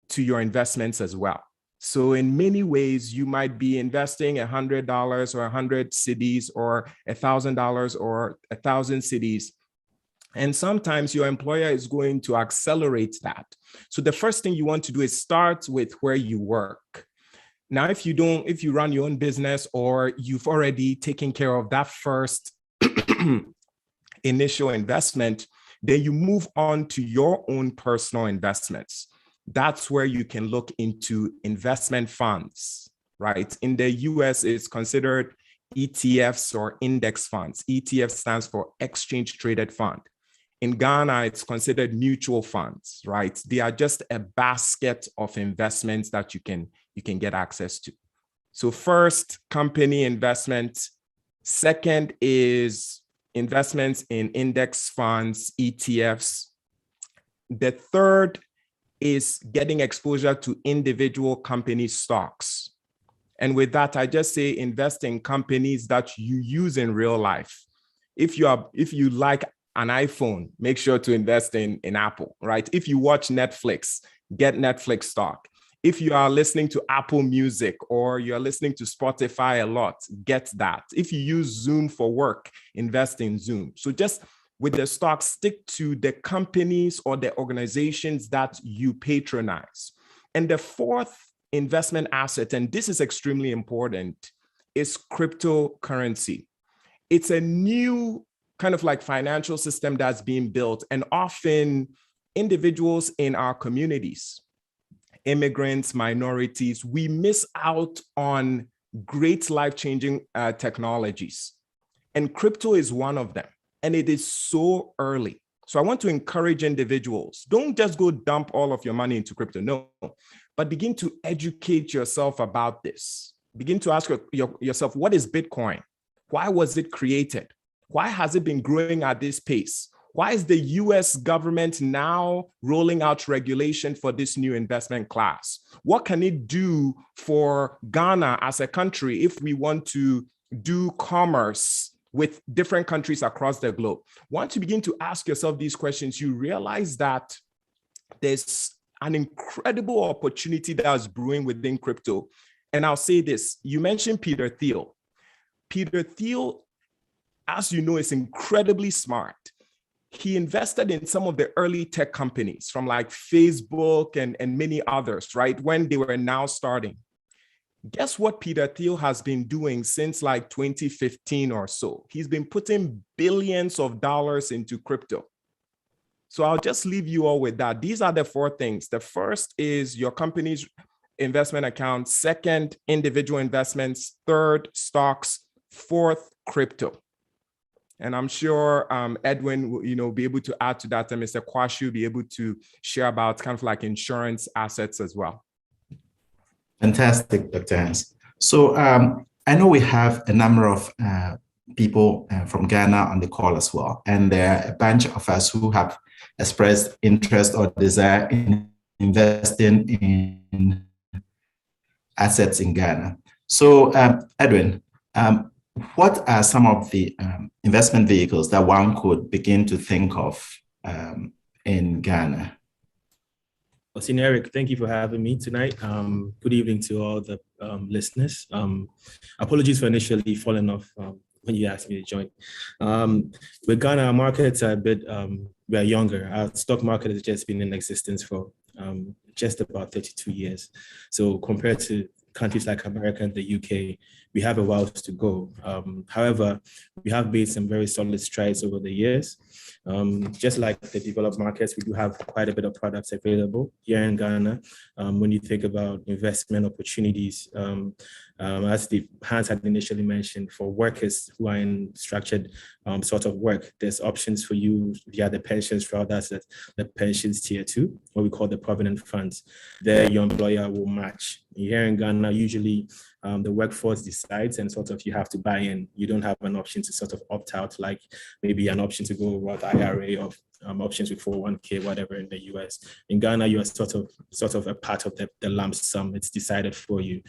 to your investments as well. So in many ways, you might be investing $100 or 100 cedis or $1,000 or 1,000 cedis. And sometimes your employer is going to accelerate that. So the first thing you want to do is start with where you work. Now, if you run your own business or you've already taken care of that first initial investment, then you move on to your own personal investments. That's where you can look into investment funds, right? In the US, it's considered ETFs or index funds. ETF stands for exchange traded fund. In Ghana, it's considered mutual funds, right? They are just a basket of investments that you can get access to. So first, company investment. Second is investments in index funds, ETFs. The third is getting exposure to individual company stocks. And with that, I just say invest in companies that you use in real life. If you like an iPhone, make sure to invest in Apple, right? If you watch Netflix, get Netflix stock. If you are listening to Apple Music or you're listening to Spotify a lot, get that. If you use Zoom for work, invest in Zoom. So just with the stock, stick to the companies or the organizations that you patronize. And the fourth investment asset, and this is extremely important, is cryptocurrency. It's a new kind of like financial system that's being built, and often individuals in our communities, immigrants, minorities, we miss out on great life-changing technologies. And crypto is one of them. And it is so early. So I want to encourage individuals, don't just go dump all of your money into crypto, no, but begin to educate yourself about this. Begin to ask yourself, what is Bitcoin? Why was it created? Why has it been growing at this pace? Why is the US government now rolling out regulation for this new investment class? What can it do for Ghana as a country if we want to do commerce with different countries across the globe? Once you begin to ask yourself these questions, you realize that there's an incredible opportunity that's brewing within crypto. And I'll say this, you mentioned Peter Thiel. Peter Thiel, as you know, is incredibly smart. He invested in some of the early tech companies from like Facebook and many others, right? When they were now starting. Guess what Peter Thiel has been doing since like 2015 or so? He's been putting billions of dollars into crypto. So I'll just leave you all with that. These are the four things. The first is your company's investment account. Second, individual investments. Third, stocks. Fourth, crypto. And I'm sure Edwin will be able to add to that, and Mr. Kwashi will be able to share about kind of like insurance assets as well. Fantastic, Dr. Hans. So I know we have a number of people from Ghana on the call as well, and there are a bunch of us who have expressed interest or desire in investing in assets in Ghana. So Edwin, what are some of the investment vehicles that one could begin to think of in Ghana? Well, Senior Eric, thank you for having me tonight. Good evening to all the listeners. Apologies for initially falling off when you asked me to join. With Ghana, our markets are a bit, we are younger. Our stock market has just been in existence for just about 32 years. So compared to countries like America and the UK, we have a while to go. However, we have made some very solid strides over the years. Just like the developed markets, we do have quite a bit of products available here in Ghana. When you think about investment opportunities, as Hans had initially mentioned, for workers who are in structured sort of work, there's options for you via the pensions route. That's the pensions tier 2, what we call the provident funds. There, your employer will match. Here in Ghana, usually the workforce decides and sort of you have to buy in. You don't have an option to sort of opt out, like maybe an option to go Roth IRA or options with 401k, whatever in the US. In Ghana, you are sort of a part of the lump sum. It's decided for you.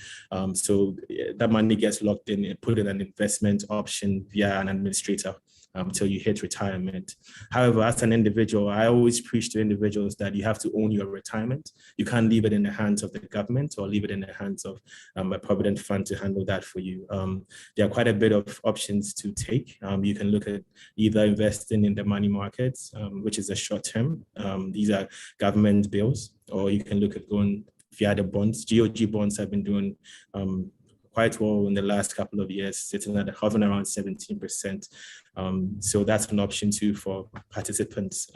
So that money gets locked in and put in an investment option via an administrator until you hit retirement. However, as an individual, I always preach to individuals that you have to own your retirement. You can't leave it in the hands of the government or leave it in the hands of a provident fund to handle that for you. There are quite a bit of options to take. You can look at either investing in the money markets, which is a short term. These are government bills, or you can look at going via the bonds. GOG bonds have been doing quite well in the last couple of years, sitting at hovering around 17%. So that's an option too for participants.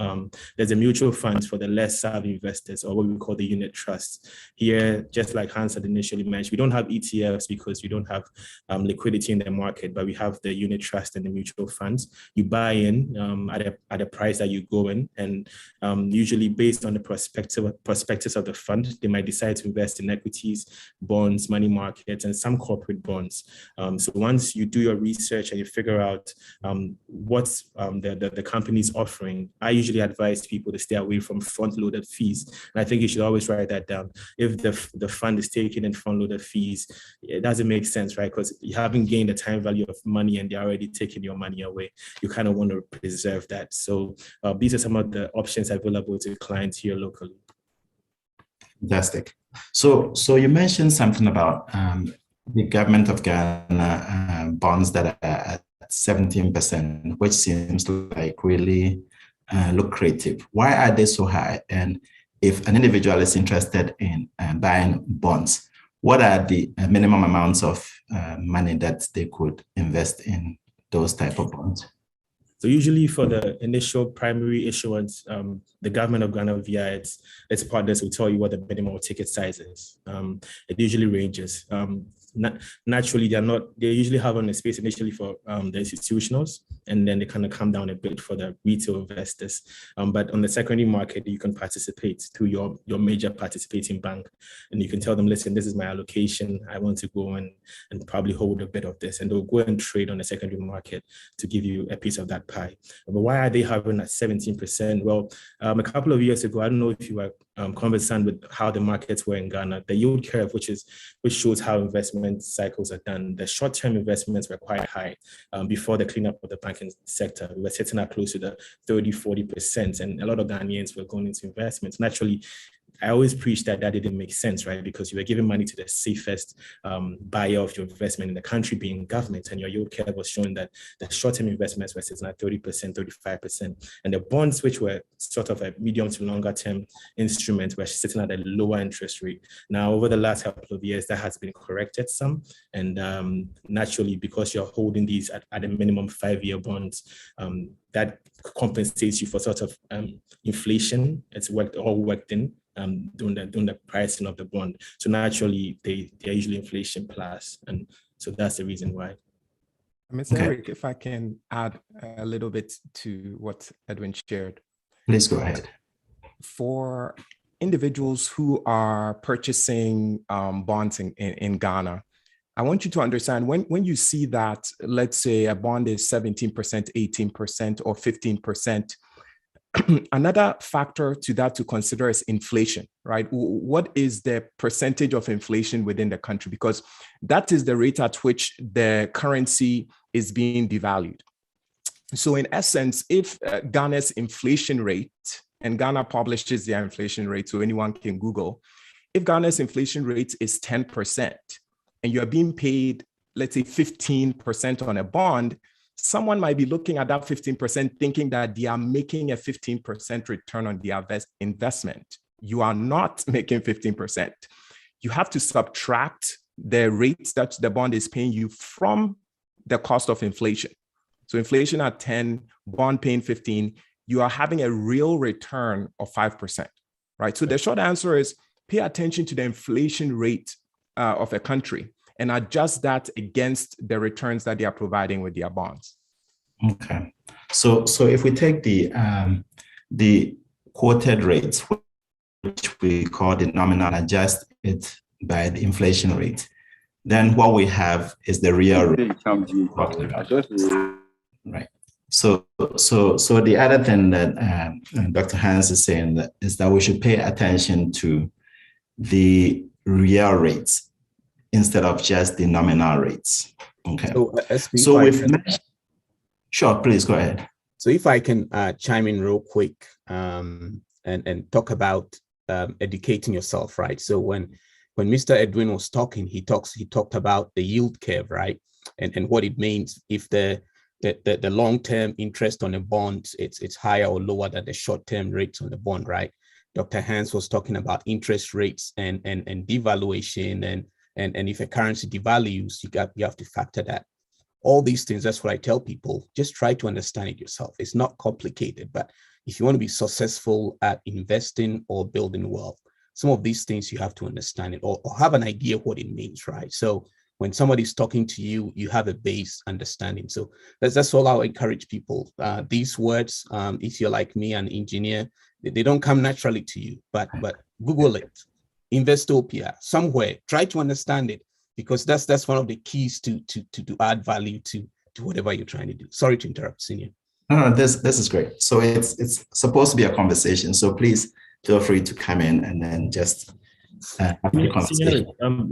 There's a mutual funds for the less savvy investors, or what we call the unit trusts. Here, just like Hans had initially mentioned, we don't have ETFs because we don't have liquidity in the market, but we have the unit trust and the mutual funds. You buy in at a price that you go in, and usually based on the prospectus of the fund, they might decide to invest in equities, bonds, money markets, and some corporate bonds. So once you do your research and you figure out what's the company's offering, I usually advise people to stay away from front-loaded fees. And I think you should always write that down. If the fund is taking in front-loaded fees, it doesn't make sense, right? Because you haven't gained the time value of money and they're already taking your money away. You kind of want to preserve that. So these are some of the options available to clients here locally. Fantastic. So you mentioned something about the government of Ghana bonds that are at 17%, which seems like really lucrative. Why are they so high? And if an individual is interested in buying bonds, what are the minimum amounts of money that they could invest in those type of bonds? So usually for the initial primary issuance, the government of Ghana via its partners will tell you what the minimum ticket size is. It usually ranges. Naturally, they usually have on a space initially for the institutionals, and then they kind of come down a bit for the retail investors. But on the secondary market, you can participate through your major participating bank, and you can tell them, listen, this is my allocation. I want to go and probably hold a bit of this, and they'll go and trade on the secondary market to give you a piece of that pie. But why are they having that 17%? Well, a couple of years ago, I don't know if you were conversant with how the markets were in Ghana. The yield curve, which shows how investment cycles are done, the short-term investments were quite high before the cleanup of the banking sector. We were sitting at close to the 30-40%, and a lot of Ghanaians were going into investments. Naturally, I always preach that didn't make sense, right? Because you were giving money to the safest buyer of your investment in the country, being government, and your yield curve was showing that the short-term investments were sitting at 30%, 35%. And the bonds, which were sort of a medium to longer term instrument, were sitting at a lower interest rate. Now, over the last couple of years, that has been corrected some. And naturally, because you're holding these at a minimum 5-year bonds, that compensates you for sort of inflation. It's all worked in. During the pricing of the bond. So naturally, they're usually inflation plus. And so that's the reason why. Mr. Eric, if I can add a little bit to what Edwin shared. Please go ahead. For individuals who are purchasing bonds in Ghana, I want you to understand when you see that, let's say a bond is 17%, 18%, or 15%, another factor to that to consider is inflation, right? What is the percentage of inflation within the country? Because that is the rate at which the currency is being devalued. So in essence, if Ghana's inflation rate and Ghana publishes their inflation rate, so anyone can Google. If Ghana's inflation rate is 10% and you're being paid, let's say 15% on a bond, someone might be looking at that 15% thinking that they are making a 15% return on their investment. You are not making 15%. You have to subtract the rates that the bond is paying you from the cost of inflation. So inflation at 10, bond paying 15, you are having a real return of 5%, right? So the short answer is pay attention to the inflation rate of a country and adjust that against the returns that they are providing with their bonds. Okay. So if we take the quoted rates, which we call the nominal, adjust it by the inflation rate, then what we have is the real rate. Right. So the other thing that Dr. Hans is saying is that we should pay attention to the real rates instead of just the nominal rates. Okay. So we've mentioned, sure, please go ahead. So if I can chime in real quick and talk about educating yourself, right? So when Mr. Edwin was talking, he talked about the yield curve, right? And what it means if the long-term interest on a bond, it's higher or lower than the short-term rates on the bond, right? Dr. Hans was talking about interest rates and devaluation and if a currency devalues, you have to factor that. All these things, that's what I tell people, just try to understand it yourself. It's not complicated, but if you want to be successful at investing or building wealth, some of these things you have to understand it or have an idea what it means, right? So when somebody's talking to you, you have a base understanding. So that's all I'll encourage people. These words, if you're like me, an engineer, they don't come naturally to you, but Google it, Investopia, somewhere, try to understand it, because that's one of the keys to add value to whatever you're trying to do. Sorry to interrupt, Senior. No, this is great. So it's supposed to be a conversation. So please feel free to come in and then just have the conversation.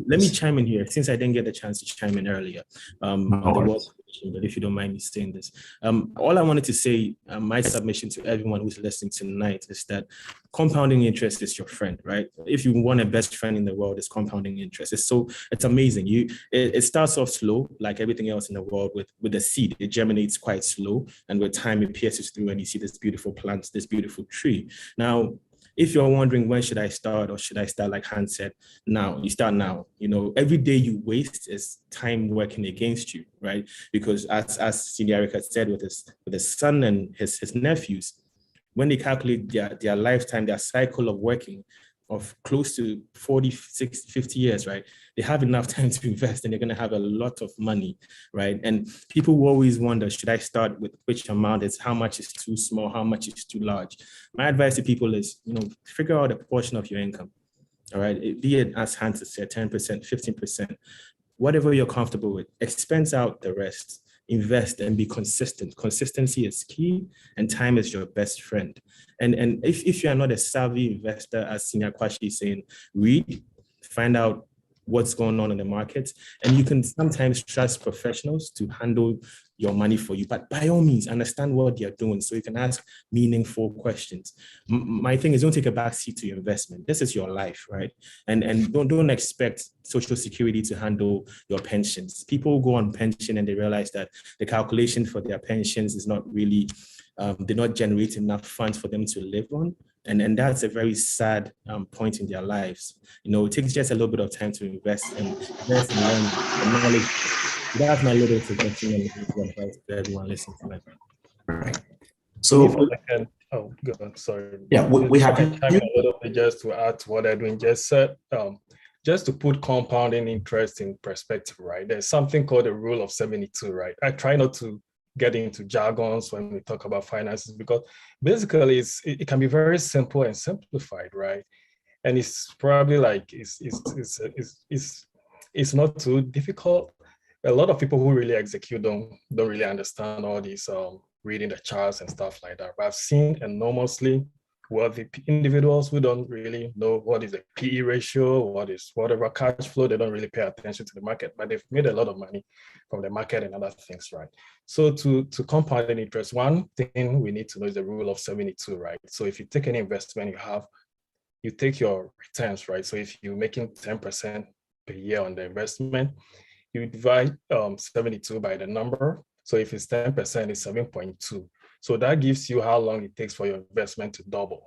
Let me chime in here since I didn't get the chance to chime in earlier. But if you don't mind me saying this, all I wanted to say, my submission to everyone who's listening tonight is that compounding interest is your friend, right? If you want a best friend in the world, it's compounding interest. It's amazing. It starts off slow, like everything else in the world with the seed. It germinates quite slow, and with time it pierces through, and you see this beautiful plant, this beautiful tree. Now, if you're wondering when should I start, or should I start like Hans said, now, you start now. You know, every day you waste is time working against you, right? Because as Senior Eric has said with his son and his nephews, when they calculate their lifetime, their cycle of working of close to 40, 60, 50 years, right? They have enough time to invest and they're going to have a lot of money, right? And people will always wonder, should I start with which amount? Is how much is too small? How much is too large? My advice to people is, figure out a portion of your income, all right? Be it, as Hans said, 10%, 15%, whatever you're comfortable with, expense out the rest. Invest and be consistent. Consistency is key, and time is your best friend. And if you are not a savvy investor, as Senior Kwashi is saying, read, find out what's going on in the market, and you can sometimes trust professionals to handle your money for you. But by all means, understand what they're doing so you can ask meaningful questions. My thing is, don't take a backseat to your investment. This is your life, right? And don't expect Social Security to handle your pensions. People go on pension and they realize that the calculation for their pensions is not really, they're not generating enough funds for them to live on. And that's a very sad point in their lives. It takes just a little bit of time to invest and learn the knowledge. That's my little suggestion and advice to everyone listening to that. Right. So, go on. Sorry. Yeah, we have a little bit just to add to what Edwin just said. Just to put compounding interest in perspective, right? There's something called the rule of 72, right? I try not to get into jargons when we talk about finances, because basically it can be very simple and simplified, right? And it's probably like it's not too difficult. A lot of people who really execute don't really understand all these reading the charts and stuff like that. But I've seen enormously wealthy individuals who don't really know what is a PE ratio, what is whatever cash flow. They don't really pay attention to the market, but they've made a lot of money from the market and other things, right? So to compound interest, one thing we need to know is the rule of 72, right? So if you take any investment you take your returns, right? So if you're making 10% per year on the investment, you divide 72 by the number. So if it's 10%, it's 7.2. So that gives you how long it takes for your investment to double.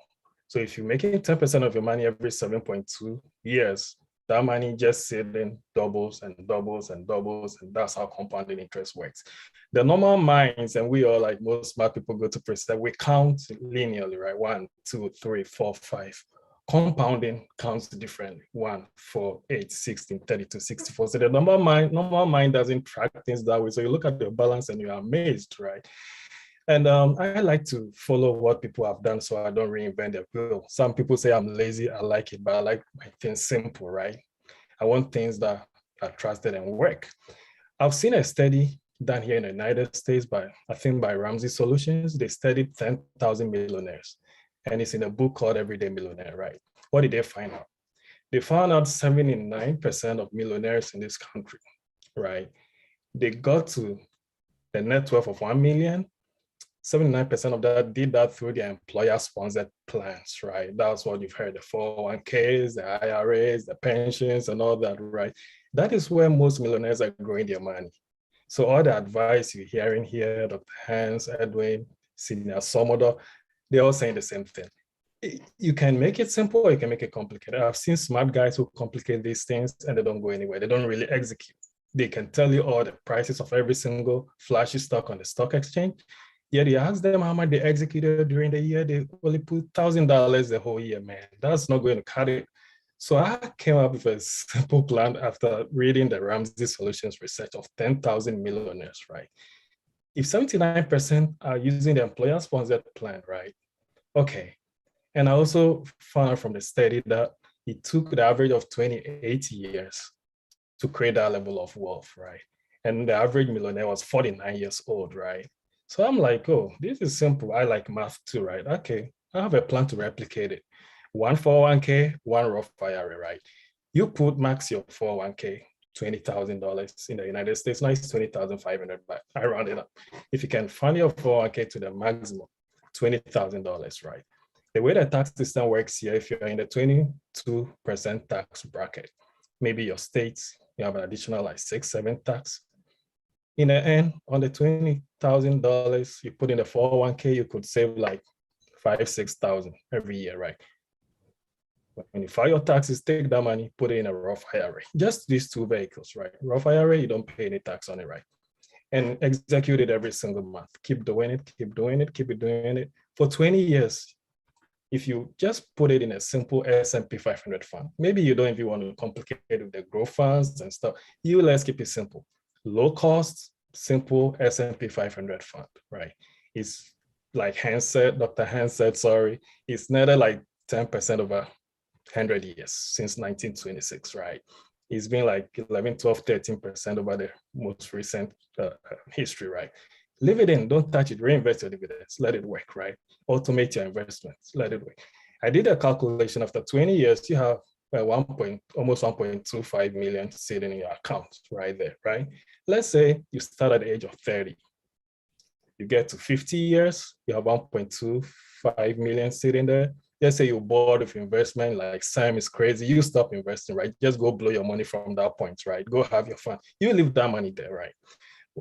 So if you're making 10% of your money every 7.2 years, that money just sitting doubles and doubles and doubles, and that's how compounding interest works. The normal minds, and we all, like most smart people, go to percent, we count linearly, right? 1, 2, 3, 4, 5. Compounding counts differently. 1, 4, 8, 16, 32, 64. So the normal mind doesn't track things that way. So you look at the balance and you're amazed, right? And I like to follow what people have done so I don't reinvent the wheel. Some people say I'm lazy, I like it, but I like my things simple, right? I want things that are trusted and work. I've seen a study done here in the United States by Ramsey Solutions. They studied 10,000 millionaires. And it's in a book called Everyday Millionaire, right? What did they find out? They found out 79% of millionaires in this country, right? They got to a net worth of 1 million. 79% of that did that through their employer-sponsored plans, right? That's what you've heard, the 401ks, the IRAs, the pensions, and all that, right? That is where most millionaires are growing their money. So all the advice you're hearing here, Dr. Hans, Edwin, Senior Somodo, they're all saying the same thing. You can make it simple or you can make it complicated. I've seen smart guys who complicate these things and they don't go anywhere. They don't really execute. They can tell you all the prices of every single flashy stock on the stock exchange. Yet you ask them how much they executed during the year, they only put $1,000 the whole year, man. That's not going to cut it. So I came up with a simple plan after reading the Ramsey Solutions research of 10,000 millionaires, right? If 79% are using the employer-sponsored plan, right? Okay. And I also found from the study that it took the average of 28 years to create that level of wealth, right? And the average millionaire was 49 years old, right? So I'm like, oh, this is simple. I like math too, right? Okay, I have a plan to replicate it. 1 401k, 1 Roth IRA, right? You put max your 401k, $20,000 in the United States. Now it's 20,500, but I round it up. If you can fund your 401k to the maximum, $20,000, right? The way the tax system works here, if you're in the 22% tax bracket, maybe your states, you have an additional like 6-7 tax. In the end, on the $20,000 you put in the 401k, you could save like $5,000-6,000 every year, right? When you file your taxes, take that money, put it in a Roth IRA. Just these two vehicles, right? Roth IRA, you don't pay any tax on it, right? And execute it every single month. Keep doing it, keep doing it, keep doing it. For 20 years, if you just put it in a simple S&P 500 fund, maybe you don't even want to complicate it with the growth funds and stuff. Let's keep it simple. Low cost, simple S&P 500 fund, right? It's like Dr. Hans said, sorry, it's neither like 10% over 100 years since 1926, right? It's been like 11, 12, 13% over the most recent history, right? Leave it in, don't touch it, reinvest your dividends, let it work, right? Automate your investments, let it work. I did a calculation after 20 years, you have almost 1.25 million sitting in your account right there, right? Let's say you start at the age of 30. You get to 50 years, you have 1.25 million sitting there. Let's say you're bored of investment, like Sam is crazy, you stop investing, right? Just go blow your money from that point, right? Go have your fun. You leave that money there, right?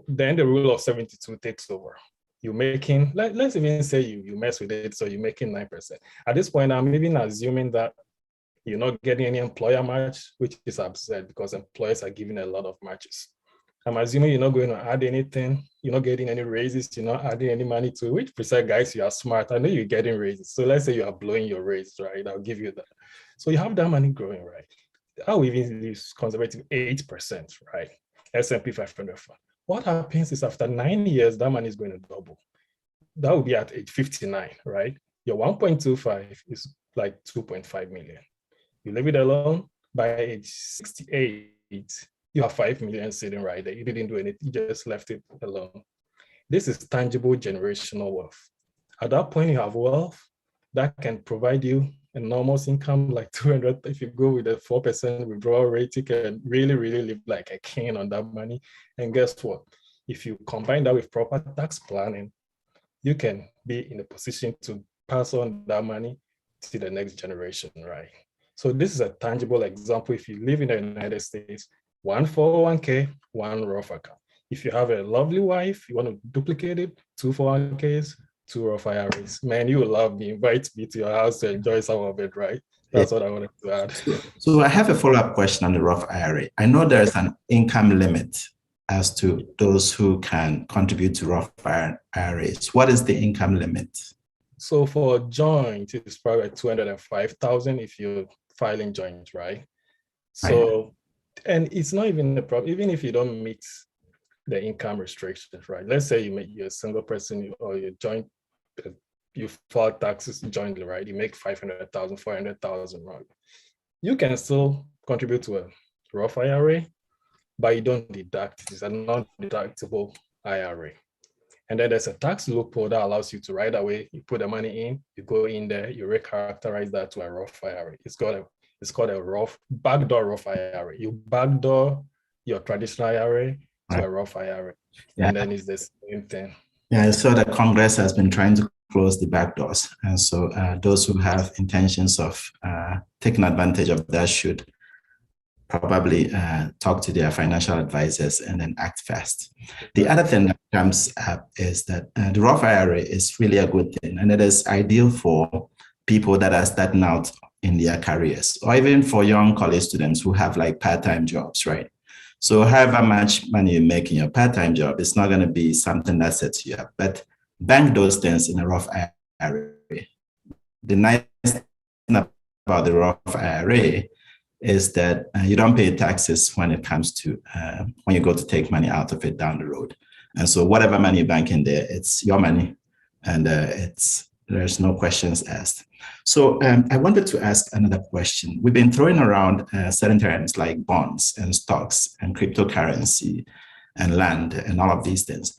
Then the rule of 72 takes over. You're making, let's even say you mess with it, so you're making 9%. At this point, I'm even assuming that you're not getting any employer match, which is absurd because employers are giving a lot of matches. I'm assuming you're not going to add anything, you're not getting any raises, you're not adding any money to it, which percent, guys, you are smart. I know you're getting raises. So let's say you are blowing your raise, right? I'll give you that. So you have that money growing, right? I will even use conservative 8%, right? S&P 500 fund. What happens is after 9 years, that money is going to double. That will be at age 59, right? Your 1.25 is like 2.5 million. You leave it alone, by age 68, you have 5 million sitting right there. You didn't do anything, you just left it alone. This is tangible generational wealth. At that point, you have wealth, that can provide you enormous income, like 200. If you go with a 4% withdrawal rate, you can really, really live like a king on that money. And guess what? If you combine that with proper tax planning, you can be in a position to pass on that money to the next generation, right? So this is a tangible example. If you live in the United States, one 401k, one Roth account. If you have a lovely wife, you want to duplicate it, 2 401ks, 2 Roth IRAs. Man, you will love me. Invite me to your house to enjoy some of it, right? That's what I wanted to add. So I have a follow-up question on the Roth IRA. I know there's an income limit as to those who can contribute to Roth IRAs. What is the income limit? So for joint, it's probably 205,000 if you're filing joint, right? So, and it's not even a problem, even if you don't meet the income restrictions, right? Let's say you're a single person or you're joint, you file taxes jointly, right? You make 500,000, 400,000, right? You can still contribute to a Roth IRA, but you don't deduct. It's a non-deductible IRA. And then there's a tax loophole that allows you to right away, you put the money in, you go in there, you recharacterize that to a Roth IRA. It's called a Roth, backdoor Roth IRA. You backdoor your traditional IRA to a Roth IRA. And then it's the same thing. Yeah, I saw that Congress has been trying to close the back doors. And so those who have intentions of taking advantage of that should probably talk to their financial advisors and then act fast. The other thing that comes up is that the Roth IRA is really a good thing, and it is ideal for people that are starting out in their careers, or even for young college students who have like part-time jobs, right? So however much money you make in your part-time job, it's not going to be something that sets you up, but bank those things in a Roth IRA. The nice thing about the Roth IRA is that you don't pay taxes when it comes to when you go to take money out of it down the road. And so whatever money you bank in there, it's your money, and there's no questions asked. So I wanted to ask another question. We've been throwing around certain terms like bonds and stocks and cryptocurrency and land and all of these things.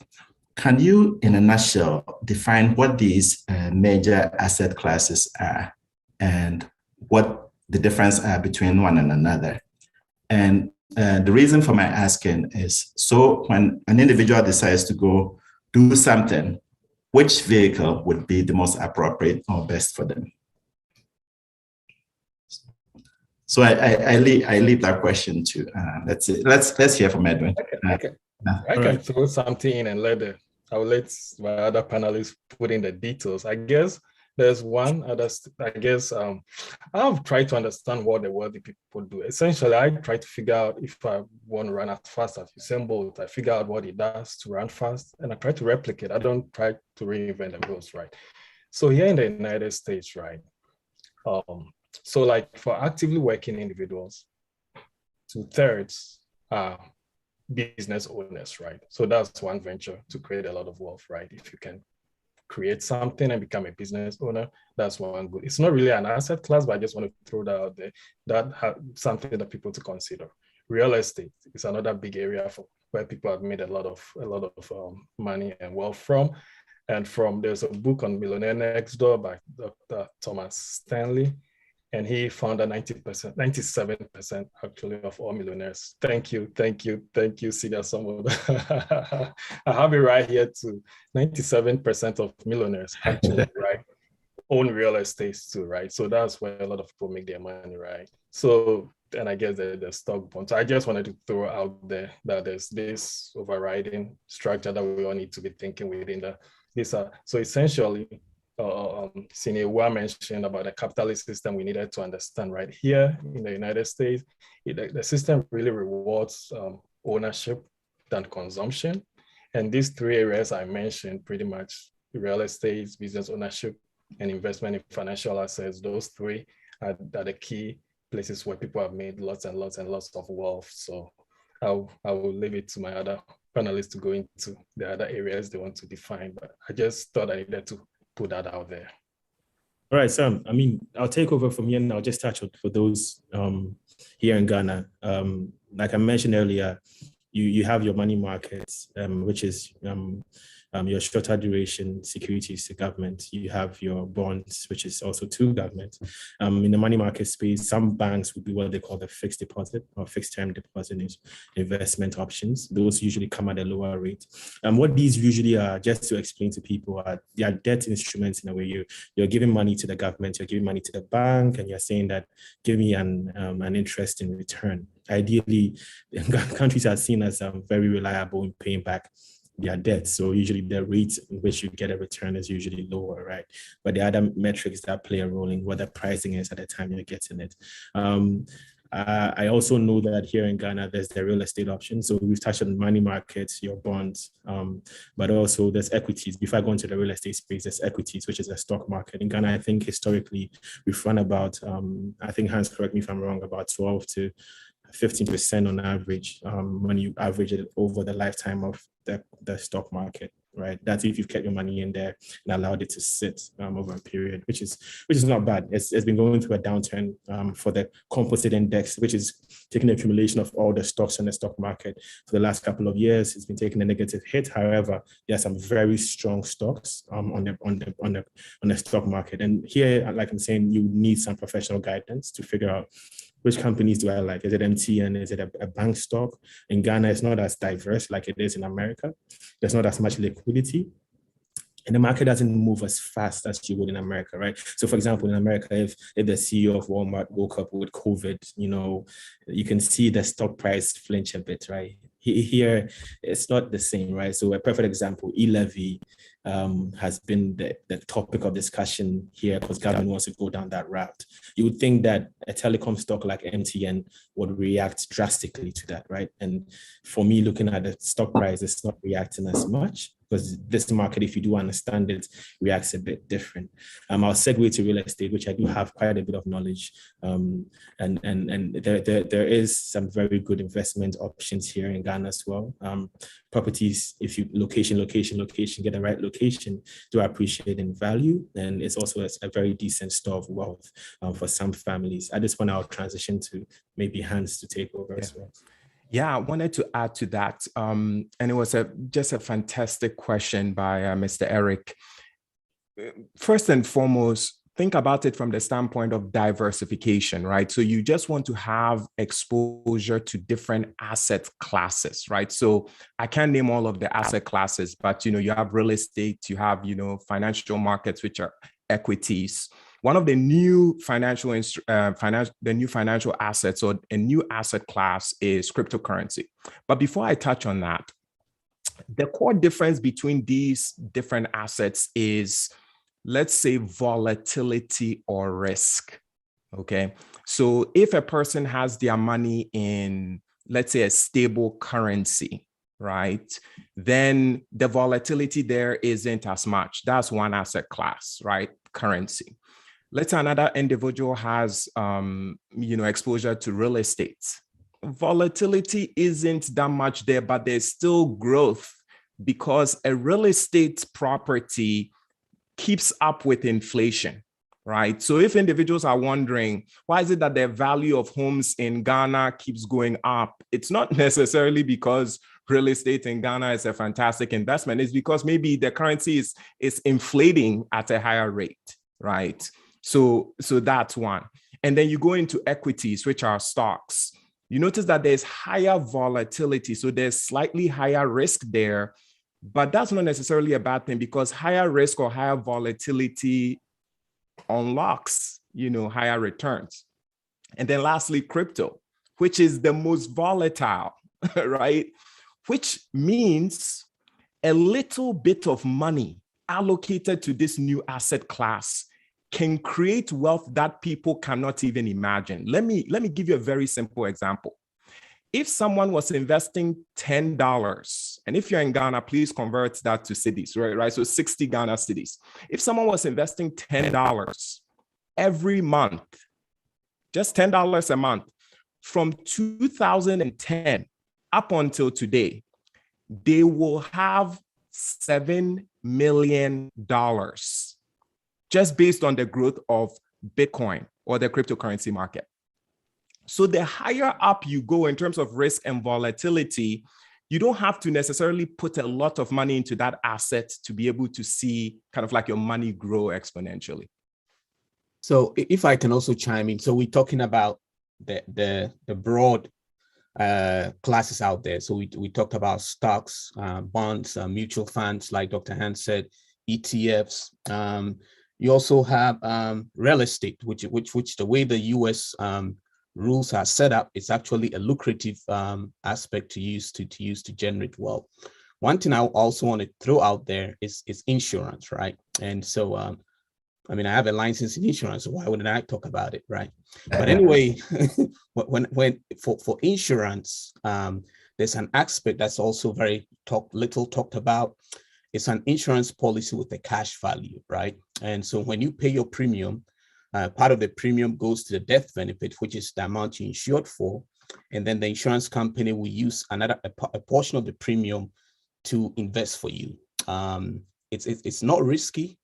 Can you, in a nutshell, define what these major asset classes are and what the difference are between one and another? And the reason for my asking is, so when an individual decides to go do something, which vehicle would be the most appropriate or best for them? So I leave that question to let's hear from Edwin. I can throw something in and I'll let my other panelists put in the details. I guess there's one other, I've tried to understand what the wealthy people do. Essentially, I try to figure out if I want to run as fast as Usain Bolt, I figure out what he does to run fast, and I try to replicate. I don't try to reinvent the wheels, right? So here in the United States, right? So like for actively working individuals, 2/3 are business owners, right? So that's one venture to create a lot of wealth, right? If you can create something and become a business owner, that's one good. It's not really an asset class, but I just want to throw that out there. That something that people to consider. Real estate is another big area for where people have made a lot of money and wealth from. And there's a book on Millionaire Next Door by Dr. Thomas Stanley. And he found that 97% actually of all millionaires. Thank you, Senior Samuel. I have it right here too. 97% of millionaires actually, right, own real estate too, right? So that's where a lot of people make their money, right? So, and I guess the stock bond. So I just wanted to throw out there that there's this overriding structure that we all need to be thinking within so essentially, Senior Wa mentioned about the capitalist system we needed to understand right here in the United States. The system really rewards ownership than consumption. And these three areas I mentioned, pretty much real estate, business ownership, and investment in financial assets, those three are the key places where people have made lots and lots and lots of wealth. So I will leave it to my other panelists to go into the other areas they want to define, but I just thought I needed to put that out there. All right, Sam. I mean, I'll take over from here and I'll just touch on for those here in Ghana. Like I mentioned earlier, you have your money markets, which is your shorter duration securities to government. You have your bonds, which is also to government. In the money market space, some banks would be what they call the fixed deposit or fixed term deposit investment options. Those usually come at a lower rate. What these usually are, just to explain to people, they are debt instruments in a way. You're giving money to the government, you're giving money to the bank, and you're saying that give me an interest in return. Ideally, countries are seen as very reliable in paying back their debt. So usually the rate in which you get a return is usually lower, right? But the other metrics that play a role in what the pricing is at the time you're getting it. I also know that here in Ghana, there's the real estate option. So we've touched on money markets, your bonds, but also there's equities. Before I go into the real estate space, there's equities, which is a stock market. In Ghana, I think historically, we've run about, I think Hans, correct me if I'm wrong, about 12 to 15% on average when you average it over the lifetime of the stock market, right? That's if you've kept your money in there and allowed it to sit over a period, which is not bad. It's been going through a downturn for the composite index, which is taking an accumulation of all the stocks in the stock market for the last couple of years. It's been taking a negative hit. However, there are some very strong stocks on the stock market. And here, like I'm saying, you need some professional guidance to figure out which companies do I like? Is it MTN? Is it a bank stock? In Ghana, it's not as diverse like it is in America. There's not as much liquidity. And the market doesn't move as fast as you would in America, right? So for example, in America, if the CEO of Walmart woke up with COVID, you can see the stock price flinch a bit, right? Here, it's not the same, right? So a perfect example, e-levy has been the topic of discussion here because government wants to go down that route. You would think that a telecom stock like MTN would react drastically to that, right? And for me, looking at the stock price, it's not reacting as much because this market, if you do understand it, reacts a bit different. I'll segue to real estate, which I do have quite a bit of knowledge. And there is some very good investment options here in Ghana as well. Properties, if you location, get the right location, do appreciate in value. And it's also a very decent store of wealth for some families. At this point, I'll transition to maybe Hans to take over as well. Yeah, I wanted to add to that. And it was just a fantastic question by Mr. Eric. First and foremost, think about it from the standpoint of diversification, right? So you just want to have exposure to different asset classes, right? So I can't name all of the asset classes, but you have real estate, you have financial markets, which are equities. One of the new financial assets or a new asset class is cryptocurrency. But before I touch on that, the core difference between these different assets is, let's say, volatility or risk. Okay. So if a person has their money in, let's say, a stable currency, right, then the volatility there isn't as much. That's one asset class, right? Currency. Let's say another individual has, exposure to real estate. Volatility isn't that much there, but there's still growth because a real estate property keeps up with inflation, right? So if individuals are wondering, why is it that the value of homes in Ghana keeps going up? It's not necessarily because real estate in Ghana is a fantastic investment. It's because maybe the currency is inflating at a higher rate, right? So that's one. And then you go into equities, which are stocks. You notice that there's higher volatility. So there's slightly higher risk there, but that's not necessarily a bad thing because higher risk or higher volatility unlocks, higher returns. And then lastly, crypto, which is the most volatile, right? Which means a little bit of money allocated to this new asset class can create wealth that people cannot even imagine. Let me give you a very simple example. If someone was investing $10, and if you're in Ghana, please convert that to cedis, right? So 60 Ghana cedis. If someone was investing $10 every month, just $10 a month, from 2010 up until today, they will have $7 million just based on the growth of Bitcoin or the cryptocurrency market. So the higher up you go in terms of risk and volatility, you don't have to necessarily put a lot of money into that asset to be able to see kind of like your money grow exponentially. So if I can also chime in, so we're talking about the broad classes out there. So we talked about stocks, bonds, mutual funds, like Dr. Hans said, ETFs. You also have real estate, which the way the US rules are set up, it's actually a lucrative aspect to use to generate wealth. One thing I also want to throw out there is insurance, right? And so I mean, I have a license in insurance, so why wouldn't I talk about it, right? But anyway, when for insurance, there's an aspect that's also very little talked about. It's an insurance policy with a cash value, right? And so when you pay your premium, part of the premium goes to the death benefit, which is the amount you insured for, and then the insurance company will use a portion of the premium to invest for you. It's not risky.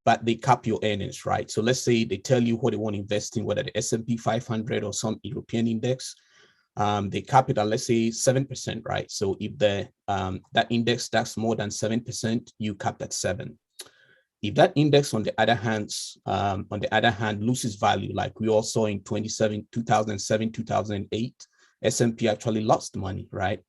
But they cap your earnings, right? So let's say they tell you what they want to invest in, whether the S&P 500 or some European index, they cap it at, let's say, 7%, right? So if that index stacks more than 7%, you cap at 7%. If that index, on the other hand, loses value, like we all saw in 2007, 2008, S&P actually lost money, right?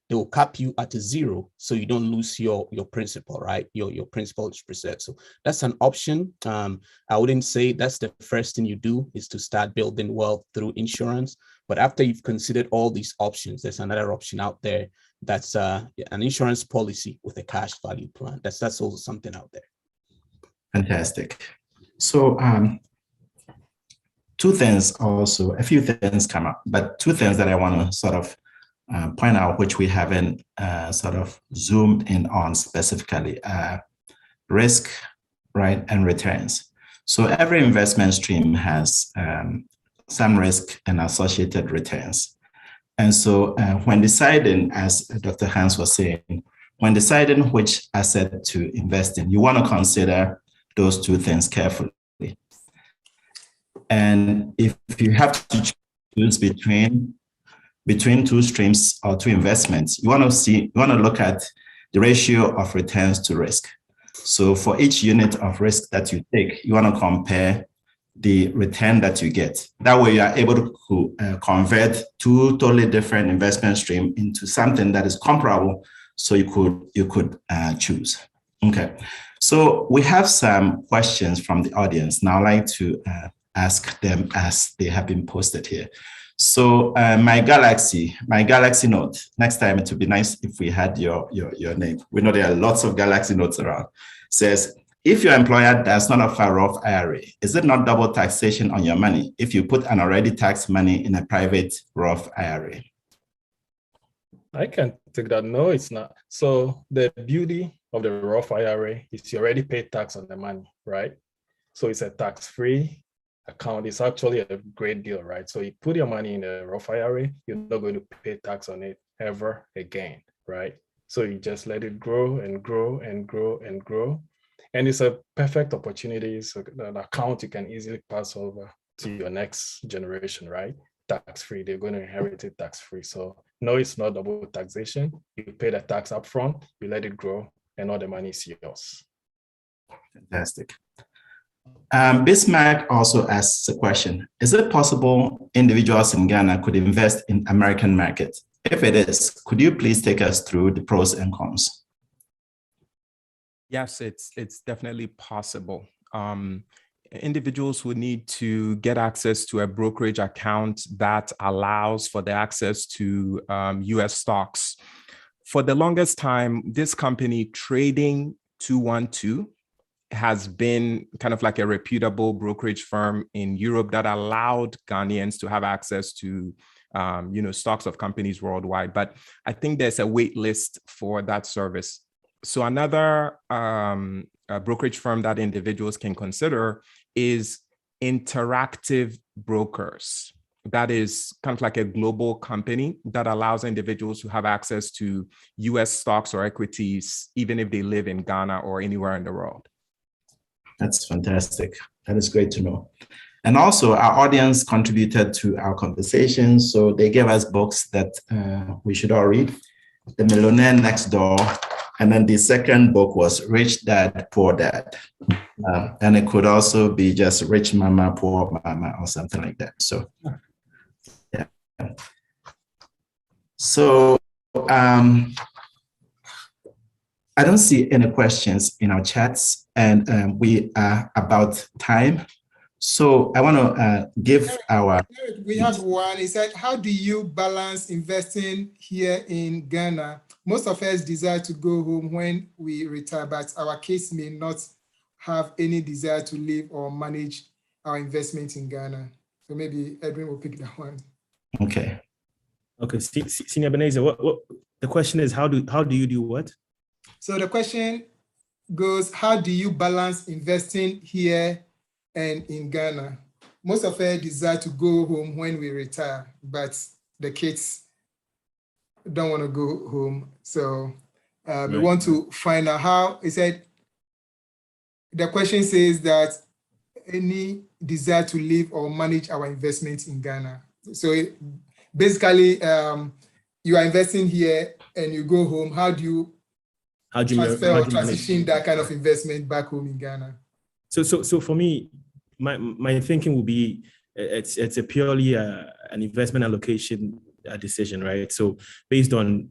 They will cap you at a 0, so you don't lose your principal, right? Your principal is preserved. So that's an option. I wouldn't say that's the first thing you do is to start building wealth through insurance. But after you've considered all these options, there's another option out there that's an insurance policy with a cash value plan. That's also something out there. Fantastic. So two things also, a few things come up, but two things that I want to sort of point out, which we haven't sort of zoomed in on specifically, risk, right, and returns. So every investment stream has some risk and associated returns. And so when deciding, as Dr. Hans was saying, when deciding which asset to invest in, you want to consider those two things carefully. And if you have to choose between two streams or two investments, you want to look at the ratio of returns to risk. So for each unit of risk that you take, you want to compare the return that you get. That way you are able to convert two totally different investment streams into something that is comparable, so you could choose. Okay, so we have some questions from the audience. Now I'd like to ask them as they have been posted here. So my Galaxy Note, next time it would be nice if we had your name. We know there are lots of Galaxy Notes around. Says, if your employer does not offer a Roth IRA, is it not double taxation on your money if you put an already taxed money in a private Roth IRA? I can take that. No, it's not. So the beauty of the Roth IRA is you already pay tax on the money, right? So it's a tax-free account. Is actually a great deal, right? So you put your money in a Roth IRA, you're not going to pay tax on it ever again, right? So you just let it grow and grow and grow and grow. And it's a perfect opportunity. So an account you can easily pass over to your next generation, right? Tax-free, they're going to inherit it tax-free. So no, it's not double taxation. You pay the tax upfront, you let it grow, and all the money is yours. Fantastic. Bismarck also asks a question. Is it possible individuals in Ghana could invest in American market? If it is, could you please take us through the pros and cons? Yes, it's definitely possible. Individuals would need to get access to a brokerage account that allows for the access to US stocks. For the longest time, this company, Trading 212, has been kind of like a reputable brokerage firm in Europe that allowed Ghanaians to have access to stocks of companies worldwide. But I think there's a wait list for that service. So another brokerage firm that individuals can consider is Interactive Brokers. That is kind of like a global company that allows individuals to have access to US stocks or equities, even if they live in Ghana or anywhere in the world. That's fantastic. That is great to know. And also our audience contributed to our conversation. So they gave us books that we should all read. The Millionaire Next Door. And then the second book was Rich Dad, Poor Dad. And it could also be just Rich Mama, Poor Mama, or something like that. So, yeah. So, I don't see any questions in our chats, and we are about time. So I want to give our... We have one. He said, how do you balance investing here in Ghana? Most of us desire to go home when we retire, but our case may not have any desire to live or manage our investment in Ghana. So maybe Edwin will pick that one. Okay. Okay, Senior Ebenezer, what the question is, how do you do what? So the question goes, how do you balance investing here and in Ghana? Most of us desire to go home when we retire, but the kids don't want to go home. So we want to find out how. He said, the question says that any desire to live or manage our investments in Ghana. So basically, you are investing here and you go home. How do you transfer or transition that kind of investment back home in Ghana? So for me, my thinking will be it's a purely an investment allocation decision, right? So based on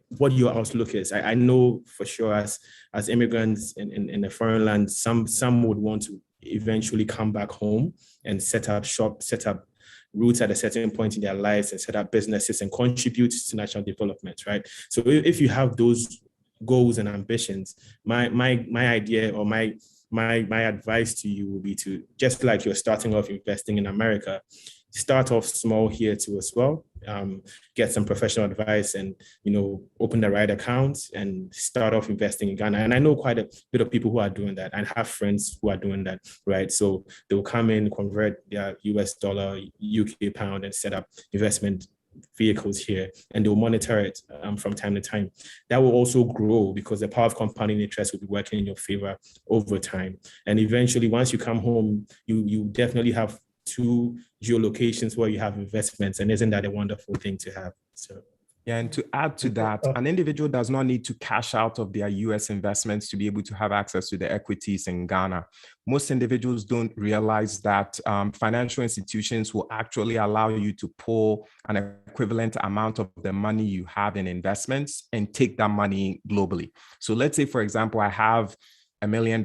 what your outlook is, I know for sure as immigrants in a foreign land, some would want to eventually come back home and set up shop, set up roots at a certain point in their lives and set up businesses and contribute to national development, right? So if you have those goals and ambitions, my idea or my advice to you will be to, just like you're starting off investing in America, start off small here too as well. Get some professional advice and, open the right accounts and start off investing in Ghana. And I know quite a bit of people who are doing that and have friends who are doing that, right? So they'll come in, convert their US dollar, UK pound, and set up investment vehicles here, and they'll monitor it from time to time. That will also grow because the power of compounding interest will be working in your favor over time. And eventually, once you come home, you definitely have 2 geolocations where you have investments, and isn't that a wonderful thing to have? So yeah, and to add to that, an individual does not need to cash out of their US investments to be able to have access to the equities in Ghana. Most individuals don't realize that financial institutions will actually allow you to pull an equivalent amount of the money you have in investments and take that money globally. So let's say, for example, I have $1 million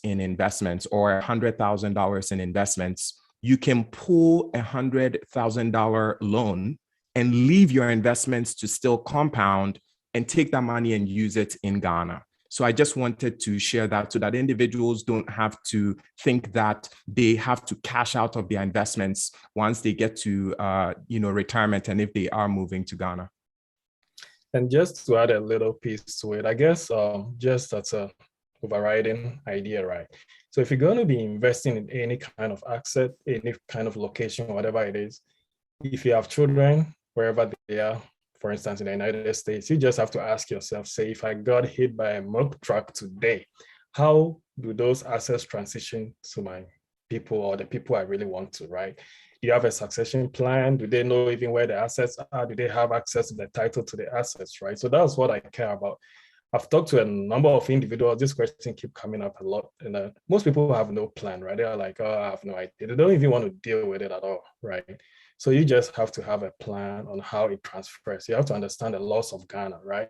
in investments or $100,000 in investments. You can pull a $100,000 loan and leave your investments to still compound and take that money and use it in Ghana. So I just wanted to share that so that individuals don't have to think that they have to cash out of their investments once they get to retirement and if they are moving to Ghana. And just to add a little piece to it, I guess just as a overriding idea, right? So if you're going to be investing in any kind of asset, any kind of location, whatever it is, if you have children, wherever they are, for instance, in the United States, you just have to ask yourself, say, if I got hit by a milk truck today, how do those assets transition to my people or the people I really want to, right? Do you have a succession plan? Do they know even where the assets are? Do they have access to the title to the assets, right? So that's what I care about. I've talked to a number of individuals. This question keeps coming up a lot. And most people have no plan, right? They're like, oh, I have no idea. They don't even want to deal with it at all, right? So you just have to have a plan on how it transfers. You have to understand the laws of Ghana, right?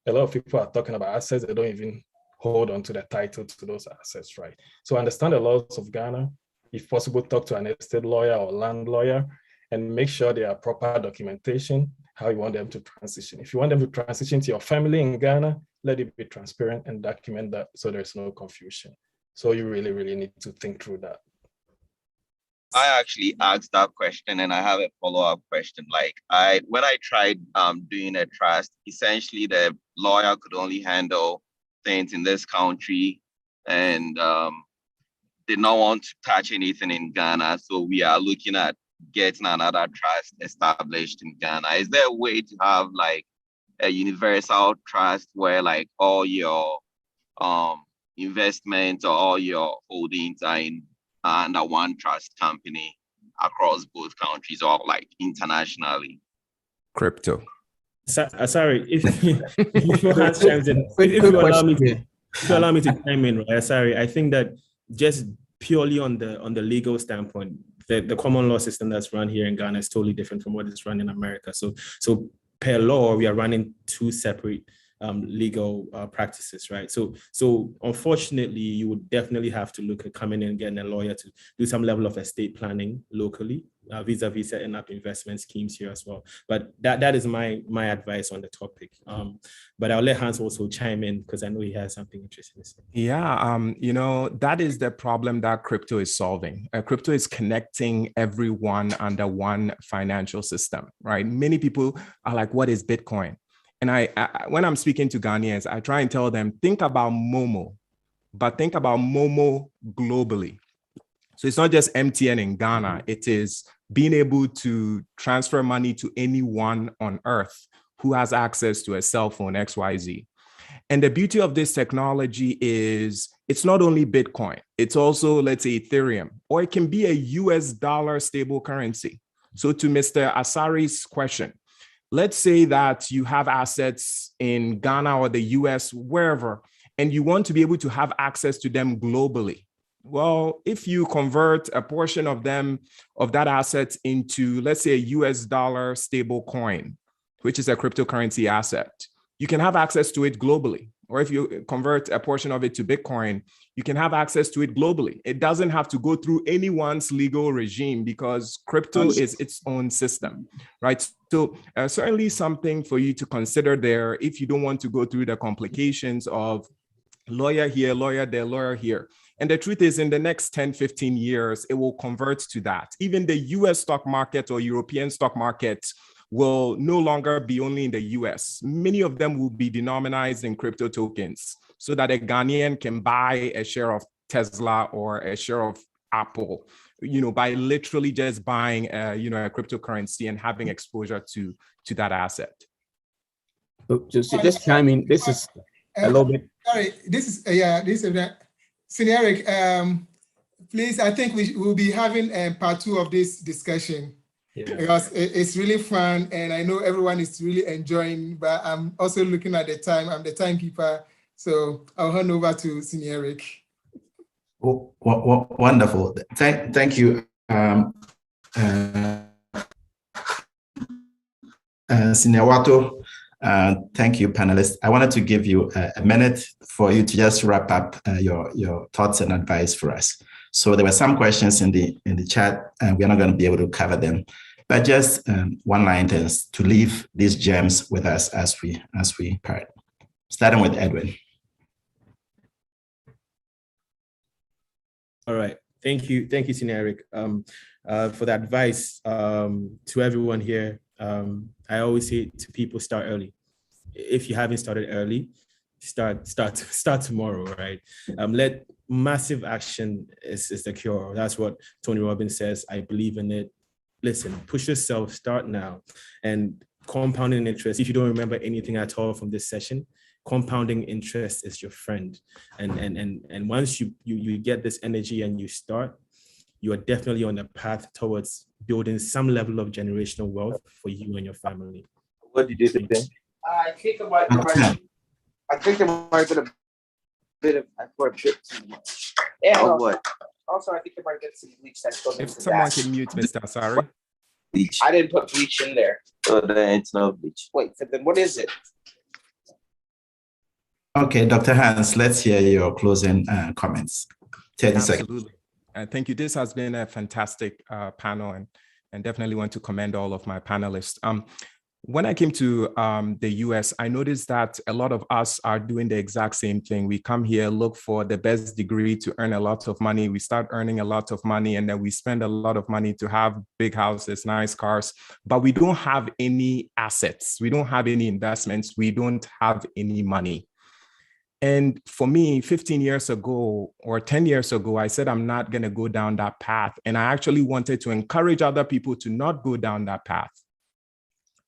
A lot of people are talking about assets. They don't even hold on to the title to those assets, right? So understand the laws of Ghana. If possible, talk to an estate lawyer or land lawyer and make sure there are proper documentation, how you want them to transition. If you want them to transition to your family in Ghana, let it be transparent and document that so there's no confusion. So you really, really need to think through that. I actually asked that question and I have a follow-up question. When I tried doing a trust, essentially the lawyer could only handle things in this country and did not want to touch anything in Ghana. So we are looking at getting another trust established in Ghana. Is there a way to have a universal trust where all your investments or all your holdings are in under one trust company across both countries or like internationally? Crypto. Sorry, if your hand chimes in, if you allow me to chime in, right? Sorry, I think that just purely on the legal standpoint, the common law system that's run here in Ghana is totally different from what is run in America. So per law, we are running two separate legal practices, right? So unfortunately, you would definitely have to look at coming in and getting a lawyer to do some level of estate planning locally, vis-a-vis setting up investment schemes here as well. But that is my advice on the topic. But I'll let Hans also chime in because I know he has something interesting to say. Yeah, that is the problem that crypto is solving. Crypto is connecting everyone under one financial system, right? Many people are like, what is Bitcoin? And I when I'm speaking to Ghanaians, I try and tell them, think about Momo, but think about Momo globally. So it's not just MTN in Ghana, it is being able to transfer money to anyone on earth who has access to a cell phone, XYZ. And the beauty of this technology is it's not only Bitcoin, it's also, let's say, Ethereum, or it can be a US dollar stable currency. So to Mr. Asari's question, let's say that you have assets in Ghana or the US, wherever, and you want to be able to have access to them globally. Well, if you convert a portion of them, of that asset into, let's say, a US dollar stable coin, which is a cryptocurrency asset, you can have access to it globally. Or if you convert a portion of it to Bitcoin, you can have access to it globally. It doesn't have to go through anyone's legal regime because crypto is its own system, right? So certainly something for you to consider there if you don't want to go through the complications of lawyer here, lawyer there, lawyer here. And the truth is, in the next 10, 15 years, it will convert to that. Even the US stock market or European stock market will no longer be only in the US. Many of them will be denominated in crypto tokens so that a Ghanaian can buy a share of Tesla or a share of Apple, by literally just buying a cryptocurrency and having exposure to that asset. So just chime in. This is a little bit. Sorry, this is Senior Eric, please, I think we will be having part 2 of this discussion. Yeah. Because it's really fun and I know everyone is really enjoying, but I'm also looking at the time. I'm the timekeeper, so I'll hand over to Senior Eric. Oh, wonderful. Thank you, Senior Wato. Thank you, panelists. I wanted to give you a minute for you to just wrap up your thoughts and advice for us. So there were some questions in the chat, and we're not going to be able to cover them, but just one-liners to leave these gems with us as we part. Starting with Edwin. All right, thank you, Senior Eric, for the advice to everyone here. I always say to people, start early. If you haven't started early, start tomorrow, right? Let massive action is the cure. That's what Tony Robbins says. I believe in it. Listen, push yourself, start now. And compounding interest, if you don't remember anything at all from this session, compounding interest is your friend. And once you get this energy and you start, you are definitely on the path towards building some level of generational wealth for you and your family. What did you think? I think it might have been a bit of for a bit too much. Yeah. What? Also, I think it might get some bleach that's going. If someone can mute Mr. Asari. Bleach. I didn't put bleach in there. So then it's no bleach. Wait, so then what is it? Okay, Dr. Hans, let's hear your closing comments. 30 seconds. Absolutely. Thank you. This has been a fantastic panel and definitely want to commend all of my panelists. When I came to the US, I noticed that a lot of us are doing the exact same thing. We come here, look for the best degree to earn a lot of money. We start earning a lot of money, and then we spend a lot of money to have big houses, nice cars, but we don't have any assets. We don't have any investments. We don't have any money. And for me, 15 years ago or 10 years ago, I said, I'm not going to go down that path. And I actually wanted to encourage other people to not go down that path.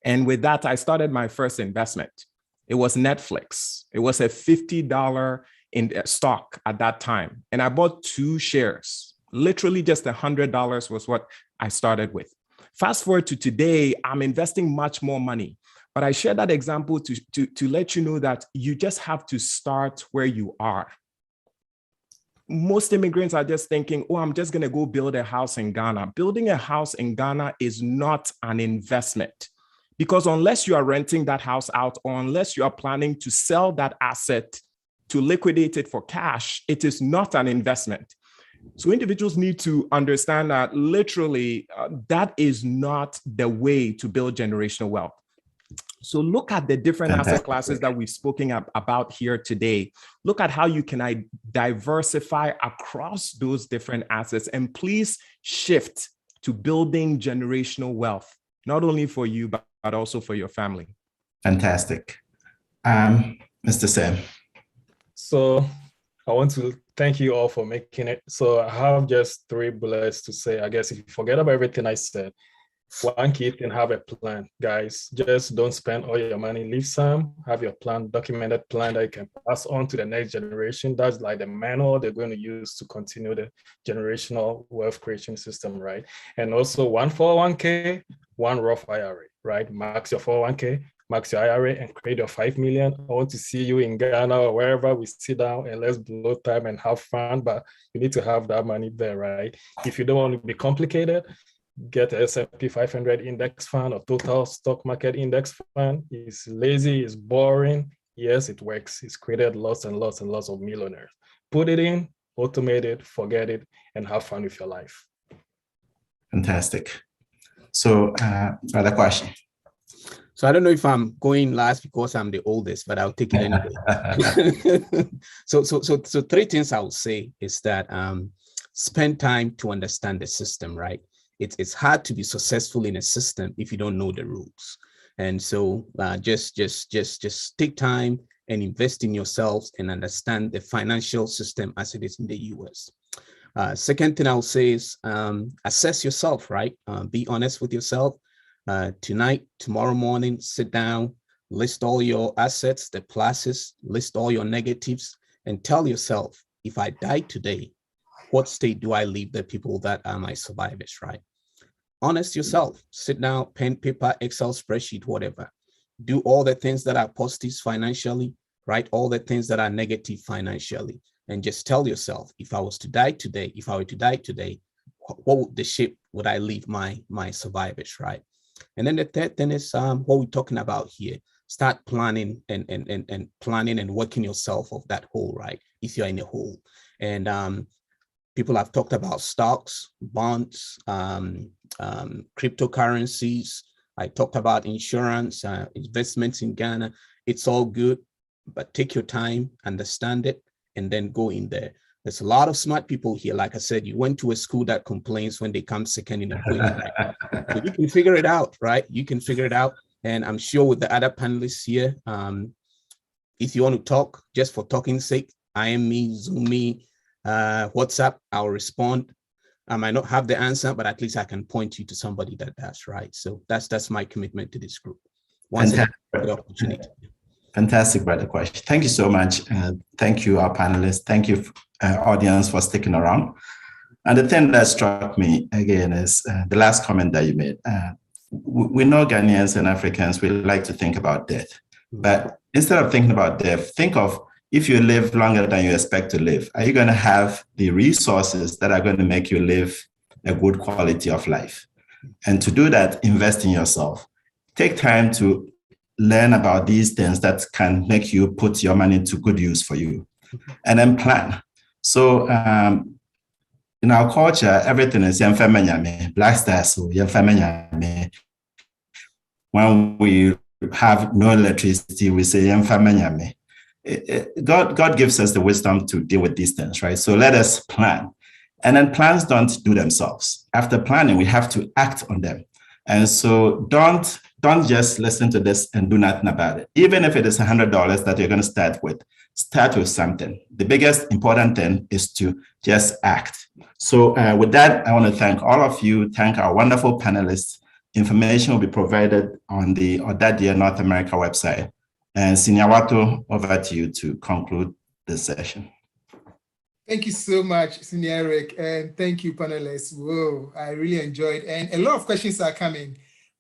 And with that, I started my first investment. It was Netflix. It was a $50 in stock at that time. And I bought 2 shares Literally just $100 was what I started with. Fast forward to today, I'm investing much more money. But I share that example to let you know that you just have to start where you are. Most immigrants are just thinking, oh, I'm just going to go build a house in Ghana. Building a house in Ghana is not an investment, because unless you are renting that house out, or unless you are planning to sell that asset to liquidate it for cash, it is not an investment. So individuals need to understand that literally that is not the way to build generational wealth. So look at the different asset classes that we've spoken about here today. Look at how you can diversify across those different assets, and please shift to building generational wealth, not only for you, but also for your family. Fantastic. Mr. Sam. So I want to thank you all for making it. So I have just 3 bullets to say. I guess if you forget about everything I said, one key thing, have a plan, guys. Just don't spend all your money. Leave some, have your plan, documented plan that you can pass on to the next generation. That's like the manual they're going to use to continue the generational wealth creation system, right? And also one 401k, one Roth IRA, right? Max your 401k, max your IRA, and create your 5 million. I want to see you in Ghana or wherever we sit down and let's blow time and have fun, but you need to have that money there, right? If you don't want to be complicated, get a S&P 500 index fund or total stock market index fund. It's lazy, it's boring. Yes, it works. It's created lots and lots and lots of millionaires. Put it in, automate it, forget it, and have fun with your life. Fantastic. So, another question. So I don't know if I'm going last because I'm the oldest, but I'll take it anyway. So 3 things I would say is that spend time to understand the system, right? It's hard to be successful in a system if you don't know the rules. And so just take time and invest in yourselves and understand the financial system as it is in the US. Second thing I'll say is assess yourself, right? Be honest with yourself. Tonight, tomorrow morning, sit down, list all your assets, the pluses, list all your negatives, and tell yourself, if I die today, what state do I leave the people that are my survivors, right? Honest yourself, sit down, pen, paper, Excel spreadsheet, whatever. Do all the things that are positives financially, write all the things that are negative financially, and just tell yourself, if I were to die today, what shape would I leave my survivors, right? And then the third thing is what we're talking about here. Start planning and planning and working yourself off that hole, right? If you're in a hole. And people have talked about stocks, bonds, cryptocurrencies. I talked about insurance, investments in Ghana. It's all good, but take your time, understand it, and then go in there. There's a lot of smart people here. Like I said, you went to a school that complains when they come second in the quiz. Right? So you can figure it out, right? You can figure it out. And I'm sure with the other panelists here, if you want to talk, just for talking's sake, IM me, Zoom me, WhatsApp, I'll respond. I might not have the answer, but at least I can point you to somebody that does, right? So that's my commitment to this group. Once again, the opportunity. Fantastic, Brother Kwashi. Thank you so much. Thank you, our panelists. Thank you, audience, for sticking around. And the thing that struck me again is the last comment that you made. We know Ghanaians and Africans, we like to think about death. But instead of thinking about death, think of, if you live longer than you expect to live, are you going to have the resources that are going to make you live a good quality of life? And to do that, invest in yourself. Take time to learn about these things that can make you put your money to good use for you. And then plan. So in our culture, everything is Black Stars. When we have no electricity, we say God gives us the wisdom to deal with these things, right? So let us plan. And then plans don't do themselves. After planning, we have to act on them. And so don't just listen to this and do nothing about it. Even if it is $100 that you're going to start with something. The biggest important thing is to just act. So with that, I want to thank all of you. Thank our wonderful panelists. Information will be provided on the Odadia North America website. And Senior Wato, over to you to conclude this session. Thank you so much, Senior Eric, and thank you, panelists. Whoa, I really enjoyed, and a lot of questions are coming.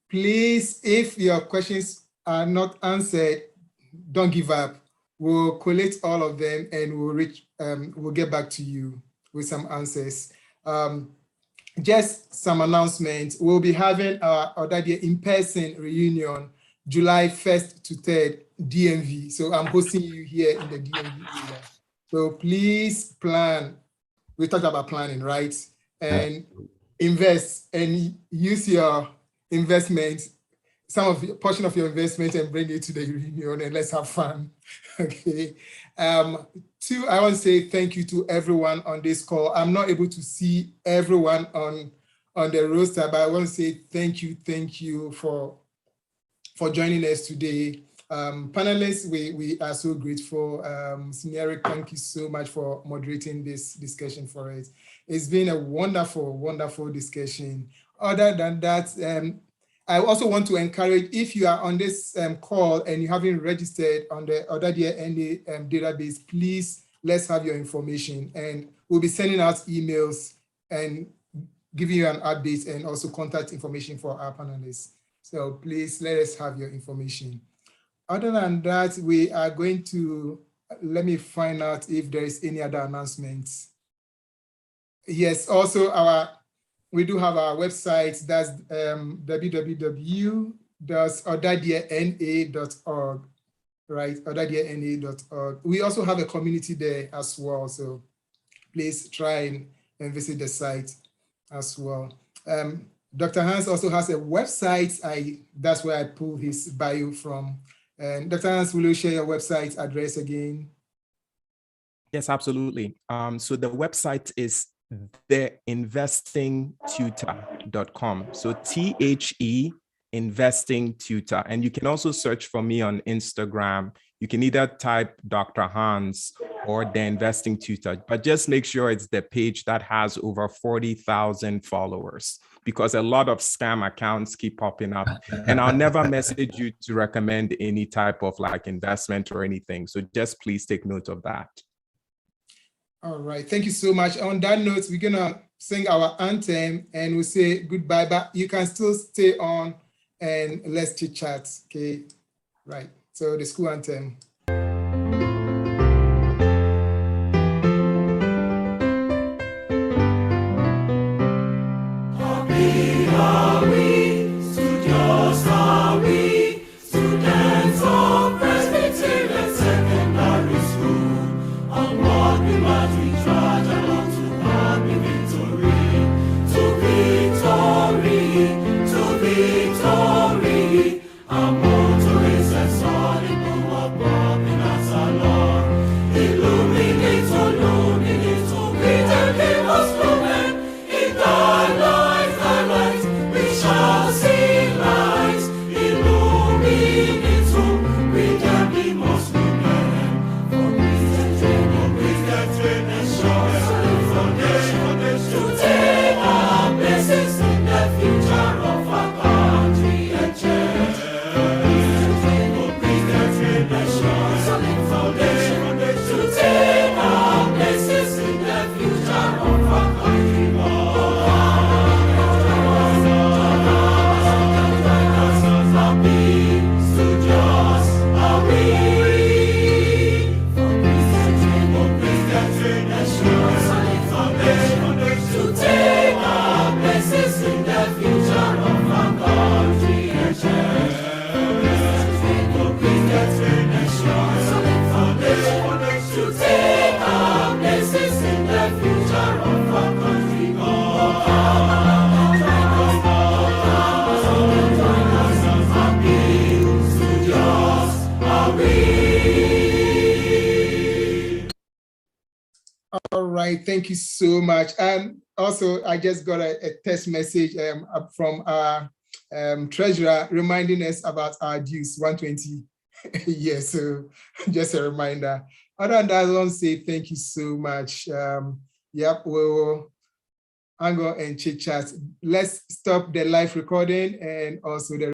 Please, if your questions are not answered, don't give up. We'll collect all of them and we'll get back to you with some answers. Just some announcements. We'll be having our Odadia in-person reunion, July 1st to 3rd, DMV. So I'm hosting you here in the DMV area. So please plan. We talked about planning, right? And invest and use your investment, portion of your investment, and bring it to the reunion and let's have fun. Okay. Two, I want to say thank you to everyone on this call. I'm not able to see everyone on the roster, but I want to say thank you for joining us today. Panelists, we are so grateful. Senior Eric, thank you so much for moderating this discussion for us. It's been a wonderful, wonderful discussion. Other than that, I also want to encourage, if you are on this call and you haven't registered on the Odadia NA database, please, let's have your information. And we'll be sending out emails and giving you an update and also contact information for our panelists. So please let us have your information. Other than that, we are going to, let me find out if there is any other announcements. Yes, also we do have our website, that's www.odadiana.org, right? Odadiana.org. We also have a community there as well, so please try and visit the site as well. Dr. Hans also has a website. That's where I pulled his bio from. And Dr. Hans, will you share your website address again? Yes, absolutely. So the website is theinvestingtutor.com. So THE Investing Tutor. And you can also search for me on Instagram. You can either type Dr. Hans or The Investing Tutor, but just make sure it's the page that has over 40,000 followers, because a lot of scam accounts keep popping up. And I'll never message you to recommend any type of like investment or anything. So just please take note of that. All right, thank you so much. On that note, we're gonna sing our anthem and we'll say goodbye, but you can still stay on and let's chit chat, okay? Right, so the school anthem. All right, thank you so much. And also, I just got a text message from our treasurer reminding us about our dues, 120. Yes, so just a reminder. Other than that, I want to say thank you so much. Yep, we'll hang on and chit chat. Let's stop the live recording and also the